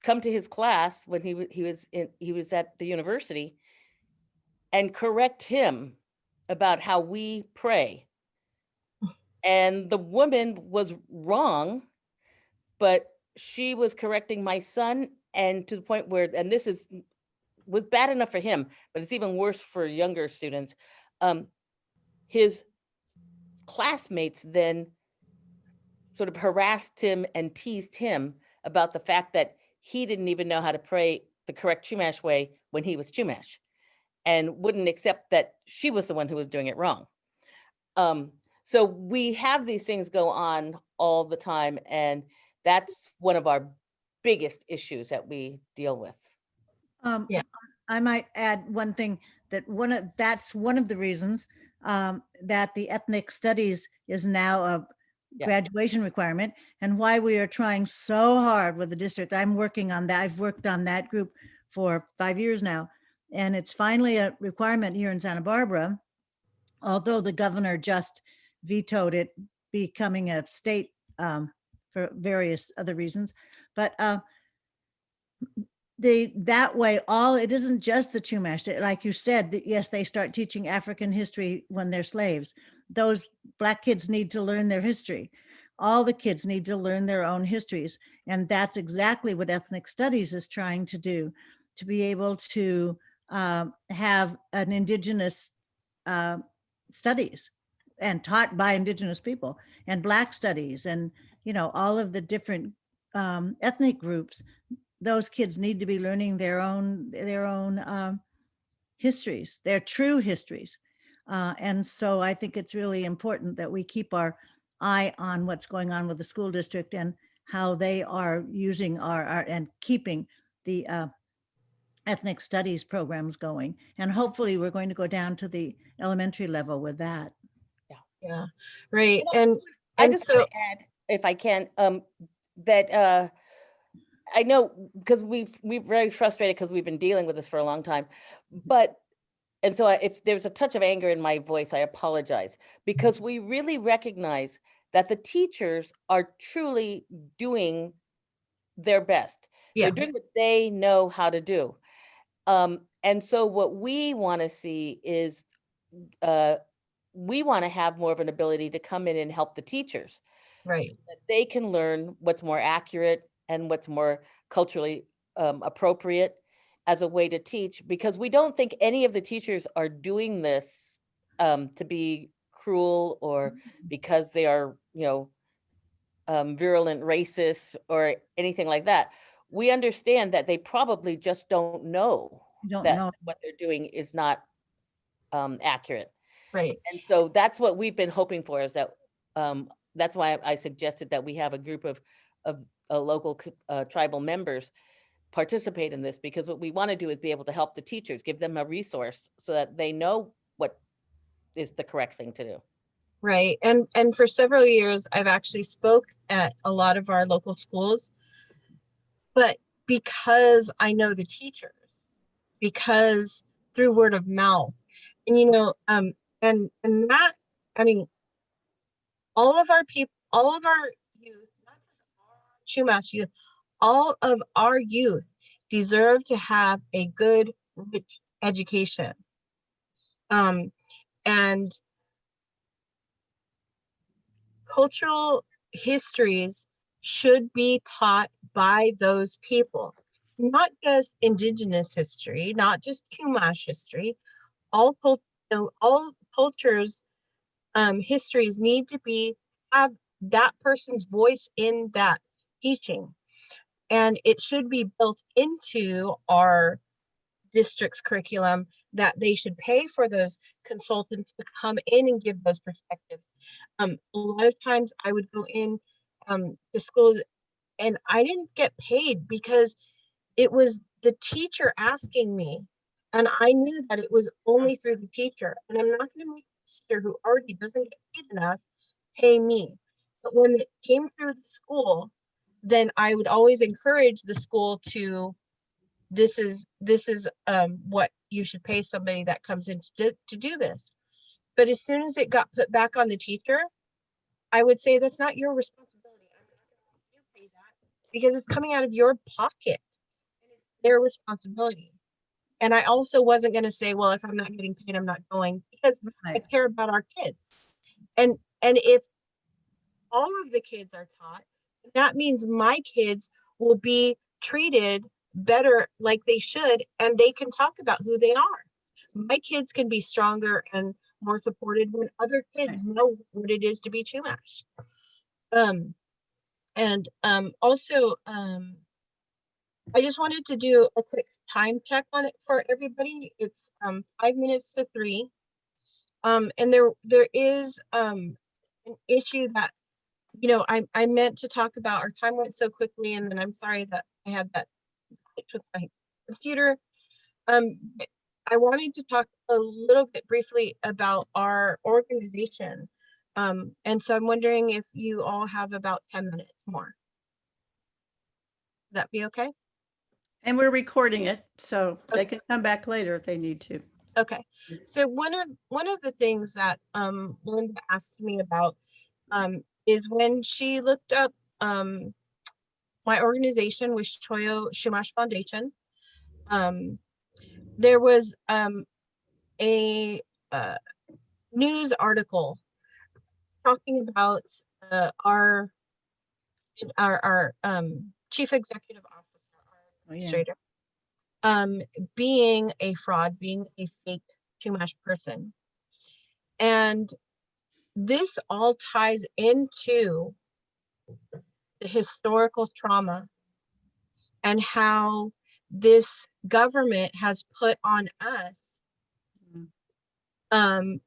[SPEAKER 21] come to his class when he was at the university and correct him about how we pray. And the woman was wrong, but she was correcting my son, and to the point where, and this was bad enough for him, but it's even worse for younger students. His classmates then sort of harassed him and teased him about the fact that he didn't even know how to pray the correct Chumash way when he was Chumash, and wouldn't accept that she was the one who was doing it wrong. So we have these things go on all the time, and that's one of our biggest issues that we deal with.
[SPEAKER 12] I might add one thing, that that's one of the reasons that the ethnic studies is now a graduation requirement, and why we are trying so hard with the district. I'm working on that. I've worked on that group for 5 years now, And it's finally a requirement here in Santa Barbara, although the governor just vetoed it becoming a state for various other reasons. But that way, it isn't just the Chumash. Like you said, yes, they start teaching African history when they're slaves. Those Black kids need to learn their history. All the kids need to learn their own histories. And that's exactly what ethnic studies is trying to do, to be able to have an Indigenous studies and taught by Indigenous people, and Black studies, and all of the different ethnic groups. Those kids need to be learning their own histories, their true histories. And so I think it's really important that we keep our eye on what's going on with the school district and how they are using our and keeping the ethnic studies programs going. And hopefully we're going to go down to the elementary level with that.
[SPEAKER 19] Yeah, right.
[SPEAKER 21] I just want to add, if I can, that I know, because we're very frustrated because we've been dealing with this for a long time, and so if there's a touch of anger in my voice, I apologize, because we really recognize that the teachers are truly doing their best.
[SPEAKER 19] Yeah.
[SPEAKER 21] They're doing what they know how to do. And so what we want to see is we want to have more of an ability to come in and help the teachers.
[SPEAKER 19] Right.
[SPEAKER 21] So that they can learn what's more accurate and what's more culturally appropriate as a way to teach, because we don't think any of the teachers are doing this to be cruel or because they are, virulent racists or anything like that. We understand that they probably just don't know that what they're doing is not accurate.
[SPEAKER 19] Right.
[SPEAKER 21] And so that's what we've been hoping for, is that that's why I suggested that we have a group of local tribal members participate in this, because what we want to do is be able to help the teachers, give them a resource so that they know what is the correct thing to do.
[SPEAKER 19] Right. And for several years, I've actually spoke at a lot of our local schools, but because I know the teachers, because through word of mouth, and and that, I mean, all of our people, all of our youth, not just our Chumash youth, all of our youth deserve to have a good, rich education. And cultural histories should be taught by those people, not just Indigenous history, not just Chumash history. All cultures' histories need to have that person's voice in that teaching, and it should be built into our district's curriculum, that they should pay for those consultants to come in and give those perspectives. A lot of times I would go in to schools and I didn't get paid because it was the teacher asking me, and I knew that it was only through the teacher, and I'm not going to make the teacher who already doesn't get paid enough pay me. But when it came through the school, then I would always encourage the school to, this is what you should pay somebody that comes in to do this. But as soon as it got put back on the teacher, I would say, that's not your responsibility. I'm not going to let you pay that, because it's coming out of your pocket. Their responsibility. And I also wasn't going to say, well, if I'm not getting paid, I'm not going, because I care about our kids. And if all of the kids are taught, that means my kids will be treated better, like they should, and they can talk about who they are. My kids can be stronger and more supported when other kids know what it is to be Chumash. Also, I just wanted to do a quick time check on it for everybody. It's 5 minutes to 3. And there is an issue that, I meant to talk about. Our time went so quickly, and then I'm sorry that I had that glitch with my computer. I wanted to talk a little bit briefly about our organization. And so I'm wondering if you all have about 10 minutes more. Would that be okay?
[SPEAKER 3] And we're recording it, so they can come back later if they need to.
[SPEAKER 6] Okay, so one of the things that Linda asked me about is when she looked up my organization, Wishtoyo Foundation. There was a news article talking about our chief executive officer, our administrator, being a fraud, being a fake Chumash person. And this all ties into the historical trauma and how this government has put on us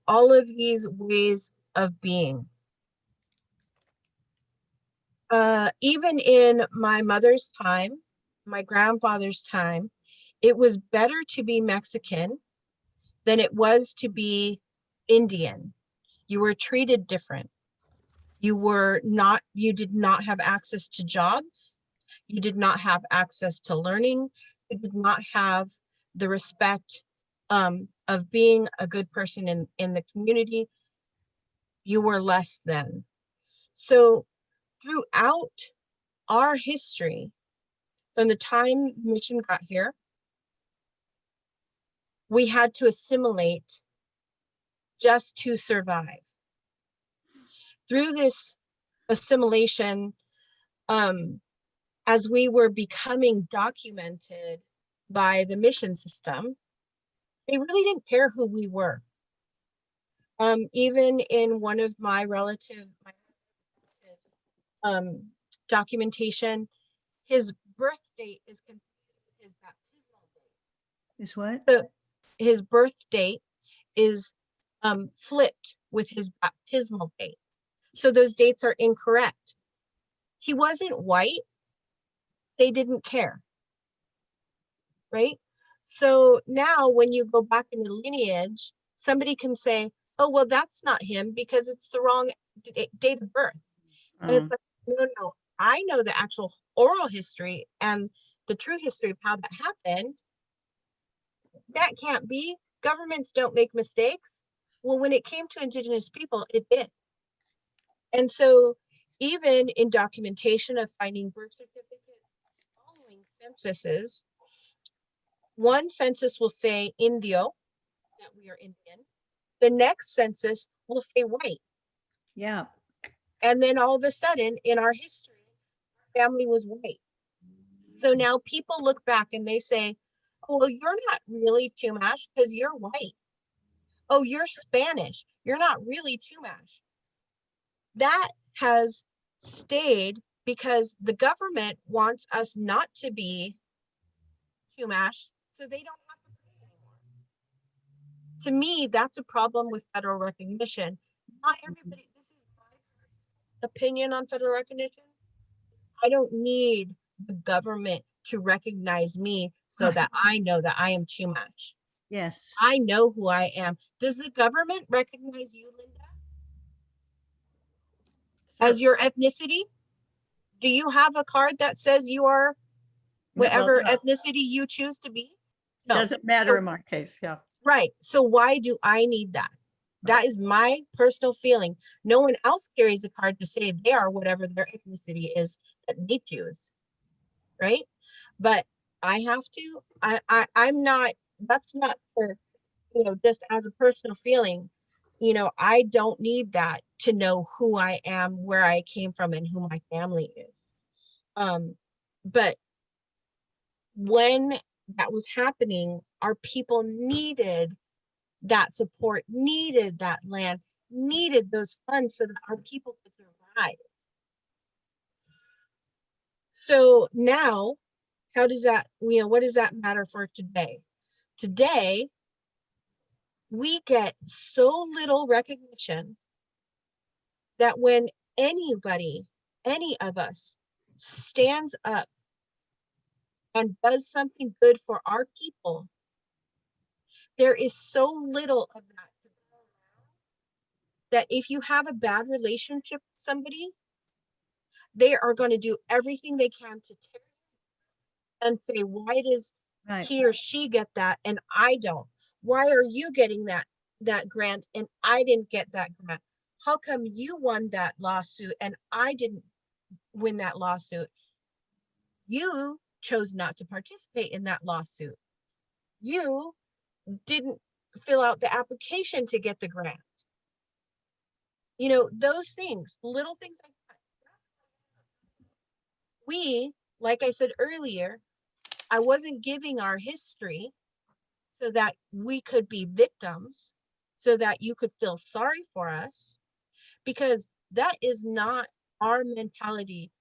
[SPEAKER 6] all of these ways of being. Even in my mother's time, my grandfather's time, it was better to be Mexican than it was to be Indian. You were treated different. You did not have access to jobs. You did not have access to learning. You did not have the respect of being a good person in the community. You were less than. So throughout our history, from the time mission got here, we had to assimilate just to survive. Through this assimilation, as we were becoming documented by the mission system, they really didn't care who we were. Even in one of my relatives' documentation, his birth date is confused with his baptismal date.
[SPEAKER 12] Is what?
[SPEAKER 6] So his birth date is flipped with his baptismal date. So those dates are incorrect. He wasn't white. They didn't care, right? So now when you go back in the lineage, somebody can say, oh, well, that's not him because it's the wrong date of birth. And it's like, no, I know the actual oral history and the true history of how that happened. That can't be. Governments don't make mistakes. Well, when it came to Indigenous people, it did. And so even in documentation of finding birth certificates, following censuses, one census will say Indio, that we are Indian. The next census will say white.
[SPEAKER 12] Yeah.
[SPEAKER 6] And then all of a sudden in our history, our family was white. So now people look back and they say, oh, well, you're not really Chumash because you're white. Oh, you're Spanish. You're not really Chumash. That has stayed because the government wants us not to be Chumash, so they don't have to pay anymore. To me, that's a problem with federal recognition. Not everybody, this is my opinion on federal recognition. I don't need the government to recognize me so that I know that I am Chumash.
[SPEAKER 12] Yes.
[SPEAKER 6] I know who I am. Does the government recognize you, Linda? As your ethnicity? Do you have a card that says you are whatever ethnicity you choose to be? No.
[SPEAKER 3] Doesn't matter in my case, yeah.
[SPEAKER 6] Right. So why do I need that? That is my personal feeling. No one else carries a card to say they are whatever their ethnicity is that they choose. Right? But I have to. I'm not, that's not for, just as a personal feeling. I don't need that to know who I am, where I came from, and who my family is. But when that was happening, our people needed that support, needed that land, needed those funds so that our people could survive. So now, how does that, what does that matter for today? Today, we get so little recognition that when anybody, any of us, stands up and does something good for our people, there is so little of that to go around that if you have a bad relationship with somebody, they are going to do everything they can to tear you
[SPEAKER 19] and say, why does
[SPEAKER 12] Right.
[SPEAKER 19] he or she get that and I don't? Why are you getting that grant and I didn't get that grant? How come you won that lawsuit and I didn't win that lawsuit? You chose not to participate in that lawsuit. You didn't fill out the application to get the grant. You know, those things, little things like that. We, like I said earlier, I wasn't giving our history so that we could be victims, so that you could feel sorry for us, because that is not our mentality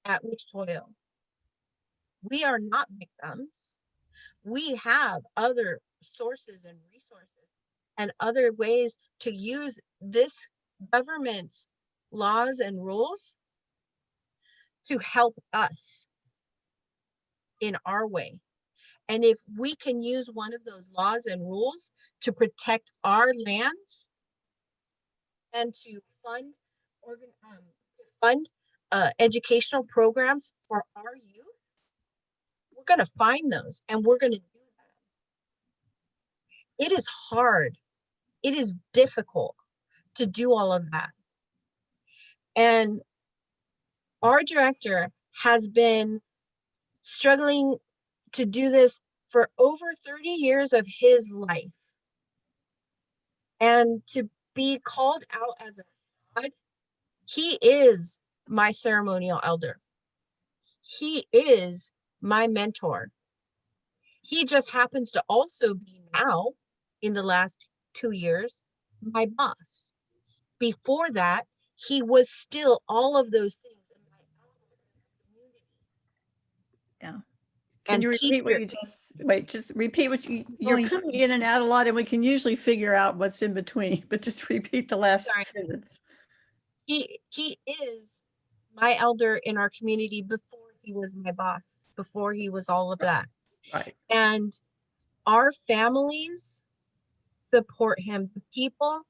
[SPEAKER 19] at Wishtoyo. We are not victims. We have other sources and resources and other ways to use this government's laws and rules to help us in our way. And if we can use one of those laws and rules to protect our lands and to fund educational programs for our youth, we're going to find those and we're going to do that. It is hard. It is difficult to do all of that. And our director has been struggling to do this for over 30 years of his life. And to be called out as a fraud, he is my ceremonial elder. He is my mentor. He just happens to also be now, in the last 2 years, my boss. Before that, he was still all of those things.
[SPEAKER 3] Yeah. Can you repeat what you just repeat what you're coming in and out a lot and we can usually figure out what's in between, but just repeat the last sentence.
[SPEAKER 19] He is my elder in our community before he was my boss, before he was all of that.
[SPEAKER 3] Right.
[SPEAKER 19] And our families support him. The people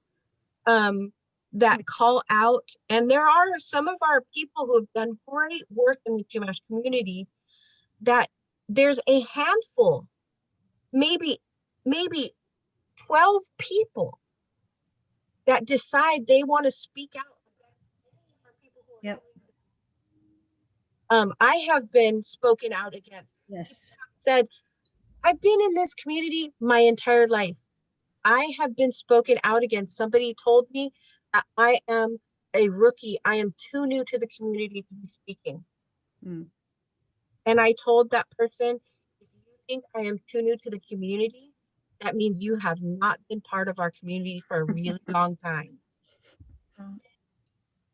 [SPEAKER 19] that call out, and there are some of our people who have done great work in the Chumash community, that there's a handful, maybe 12 people that decide they want to speak out.
[SPEAKER 12] Yep.
[SPEAKER 19] I have been spoken out against.
[SPEAKER 12] Yes.
[SPEAKER 19] Said, I've been in this community my entire life. I have been spoken out against. Somebody told me that I am a rookie. I am too new to the community to be speaking. And I told that person, if you think I am too new to the community, that means you have not been part of our community for a really long time.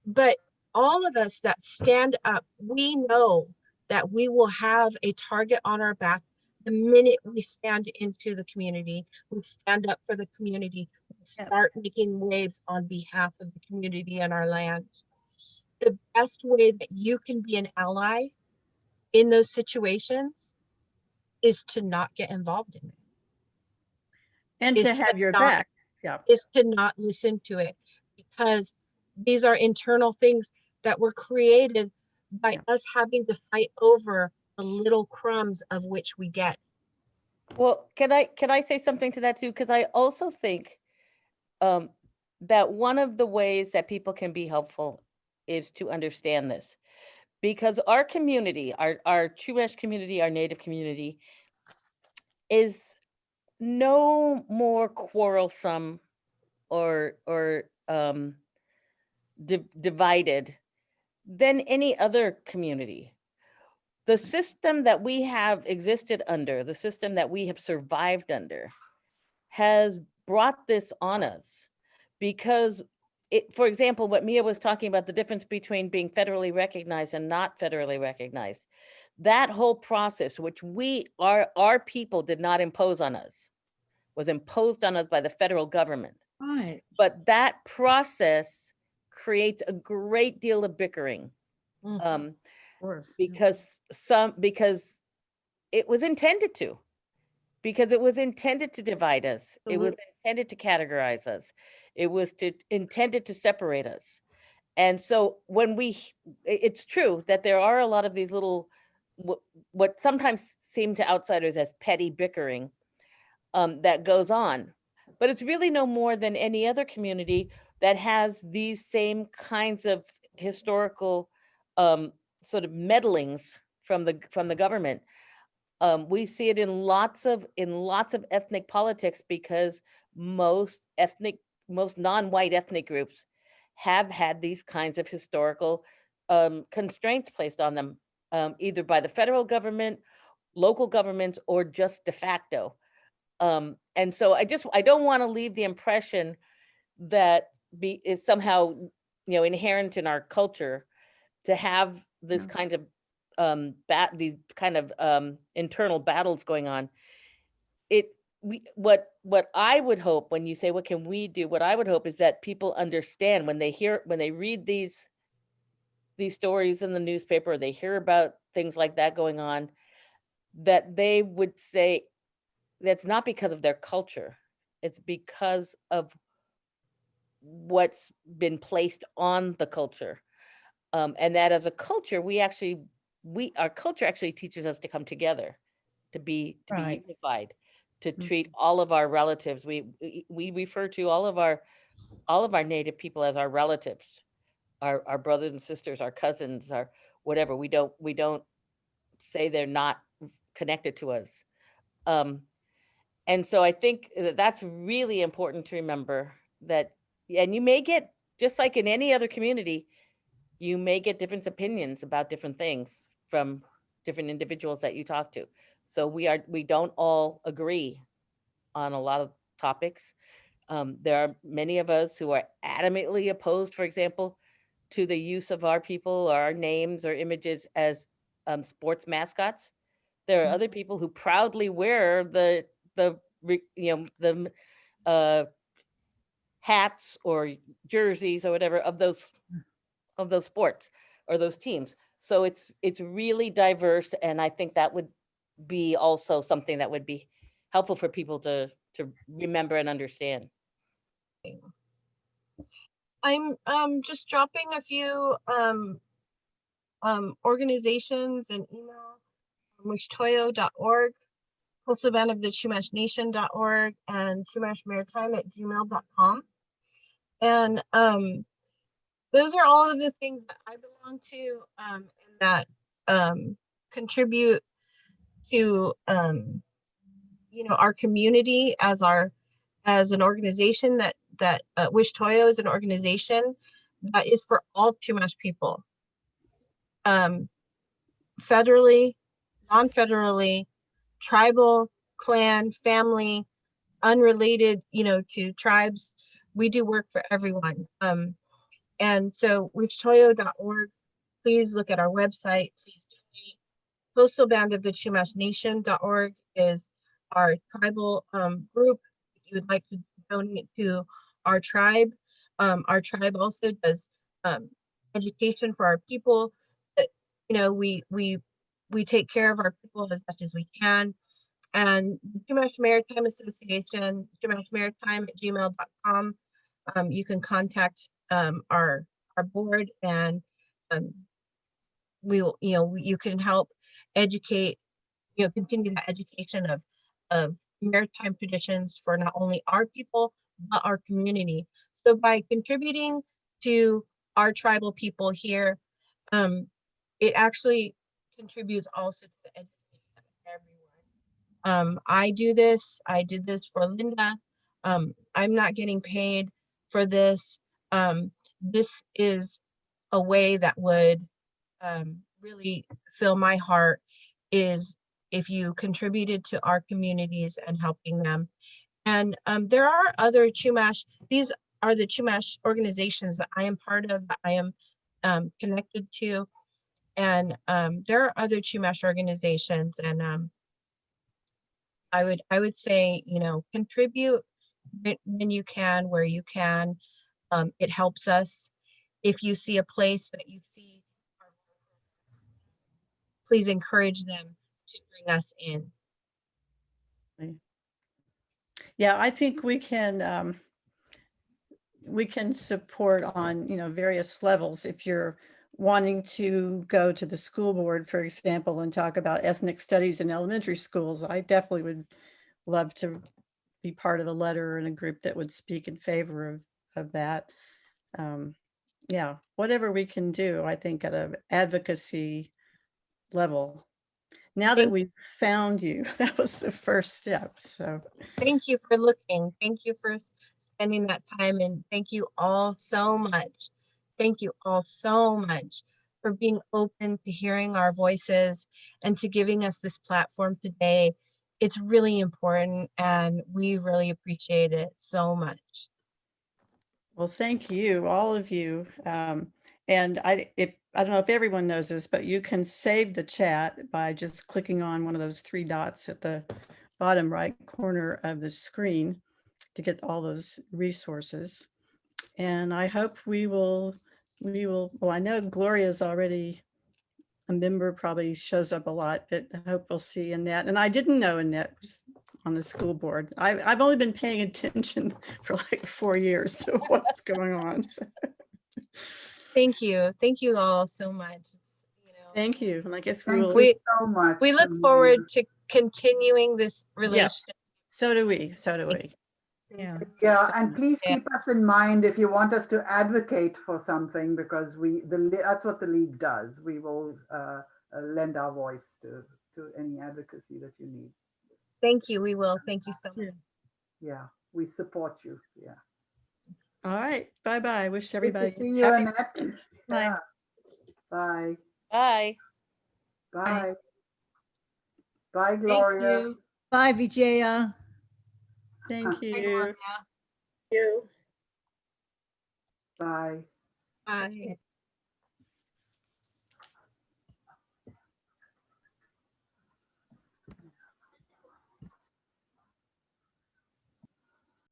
[SPEAKER 19] But all of us that stand up, we know that we will have a target on our back the minute we stand into the community, we stand up for the community, we start making waves on behalf of the community and our lands. The best way that you can be an ally in those situations is to not get involved in it.
[SPEAKER 3] And to have your back. Yeah.
[SPEAKER 19] Is to not listen to it, because these are internal things that were created by us having to fight over the little crumbs of which we get.
[SPEAKER 21] Well, can I say something to that too? Because I also think that one of the ways that people can be helpful is to understand this, because our community, our Chumash community, our Native community, is no more quarrelsome or divided than any other community. The system that we have existed under, the system that we have survived under, has brought this on us because for example, what Mia was talking about, the difference between being federally recognized and not federally recognized, that whole process, which our people did not impose on us, was imposed on us by the federal government.
[SPEAKER 12] Right.
[SPEAKER 21] But that process creates a great deal of bickering. Because it was intended to, divide us. It was intended to categorize us. It was intended to separate us. And so when it's true that there are a lot of these little what sometimes seem to outsiders as petty bickering that goes on. But it's really no more than any other community that has these same kinds of historical sort of meddlings from the government. We see it in lots of ethnic politics, because most non-white ethnic groups have had these kinds of historical constraints placed on them, either by the federal government, local governments, or just de facto. And so I don't want to leave the impression that is somehow, inherent in our culture to have this kind of these kind of internal battles going on. What I would hope, when you say what can we do, what I would hope is that people understand when they read these stories in the newspaper, or they hear about things like that going on, that they would say that's not because of their culture, it's because of what's been placed on the culture. And that as a culture, our culture actually teaches us to come together, to be unified, to treat all of our relatives. We refer to all of our Native people as our relatives, our brothers and sisters, our cousins, our whatever. We don't say they're not connected to us. And so I think that's really important to remember, that, and you may get, just like in any other community, you may get different opinions about different things from different individuals that you talk to. So we don't all agree on a lot of topics. There are many of us who are adamantly opposed, for example, to the use of our people, or our names or images as sports mascots. There are other people who proudly wear the hats or jerseys or whatever of those sports or those teams. So it's really diverse, and I think that would be also something that would be helpful for people to remember and understand.
[SPEAKER 6] I'm just dropping a few organizations and email: wishtoyo.org, Coastal Band of the Chumash Nation.org, and chumashmaritime@gmail.com. And those are all of the things that I belong to, and that contribute to our community as an organization that Wishtoyo is an organization that is for all Chumash people, federally, non-federally, tribal, clan, family, unrelated, to tribes. We do work for everyone. And so wishtoyo.org, please look at our website, please donate. Coastal Band of the Chumash Nation.org is our tribal group. If you would like to donate to our tribe also does education for our people. That, we take care of our people as much as we can. And the Chumash Maritime Association, chumashmaritime@gmail.com. You can contact our board, and you can help educate, continue the education of maritime traditions for not only our people, but our community. So by contributing to our tribal people here, it actually contributes also to the education of everyone. I did this for Linda. I'm not getting paid for this. This is a way that would really fill my heart, is if you contributed to our communities and helping them. And there are other Chumash, these are the Chumash organizations that I am part of, that I am connected to. And there are other Chumash organizations, and I would say, contribute when you can, where you can. It helps us. If you see a place that you see, please encourage them to bring us in.
[SPEAKER 3] Yeah, I think we can support on various levels. If you're wanting to go to the school board, for example, and talk about ethnic studies in elementary schools, I definitely would love to be part of a letter and a group that would speak in favor of that. Yeah, whatever we can do, I think at an advocacy level. Now that we've found you, that was the first step. So
[SPEAKER 6] thank you for looking. Thank you for spending that time. And thank you all so much. Thank you all so much for being open to hearing our voices and to giving us this platform today. It's really important and we really appreciate it so much.
[SPEAKER 3] well, thank you, all of you. And I don't know if everyone knows this, but you can save the chat by just clicking on one of those three dots at the bottom right corner of the screen to get all those resources. And I hope we will, well, I know Gloria's already a member, probably shows up a lot, but I hope we'll see Annette. And I didn't know Annette was on the school board. I've only been paying attention for like 4 years to what's going on. So.
[SPEAKER 6] Thank you. Thank you all so much.
[SPEAKER 3] Thank you. And I guess we
[SPEAKER 1] Thank
[SPEAKER 3] will.
[SPEAKER 1] you so much.
[SPEAKER 6] We look forward to continuing this relationship.
[SPEAKER 3] Yes, so do we. So do we.
[SPEAKER 12] Yeah.
[SPEAKER 1] Yeah, and please keep us in mind if you want us to advocate for something, because that's what the league does. We will lend our voice to any advocacy that you need.
[SPEAKER 6] Thank you. We will. Thank you so much.
[SPEAKER 1] Yeah, we support you. Yeah.
[SPEAKER 3] All right. Bye-bye. Wish everybody.
[SPEAKER 1] Good to see you, Annette.
[SPEAKER 3] Bye.
[SPEAKER 1] Yeah. Bye.
[SPEAKER 21] Bye.
[SPEAKER 1] Bye. Bye, Gloria.
[SPEAKER 6] Thank you.
[SPEAKER 12] Bye, Vijaya.
[SPEAKER 3] Thank you.
[SPEAKER 6] Thank you.
[SPEAKER 1] Bye.
[SPEAKER 6] Bye.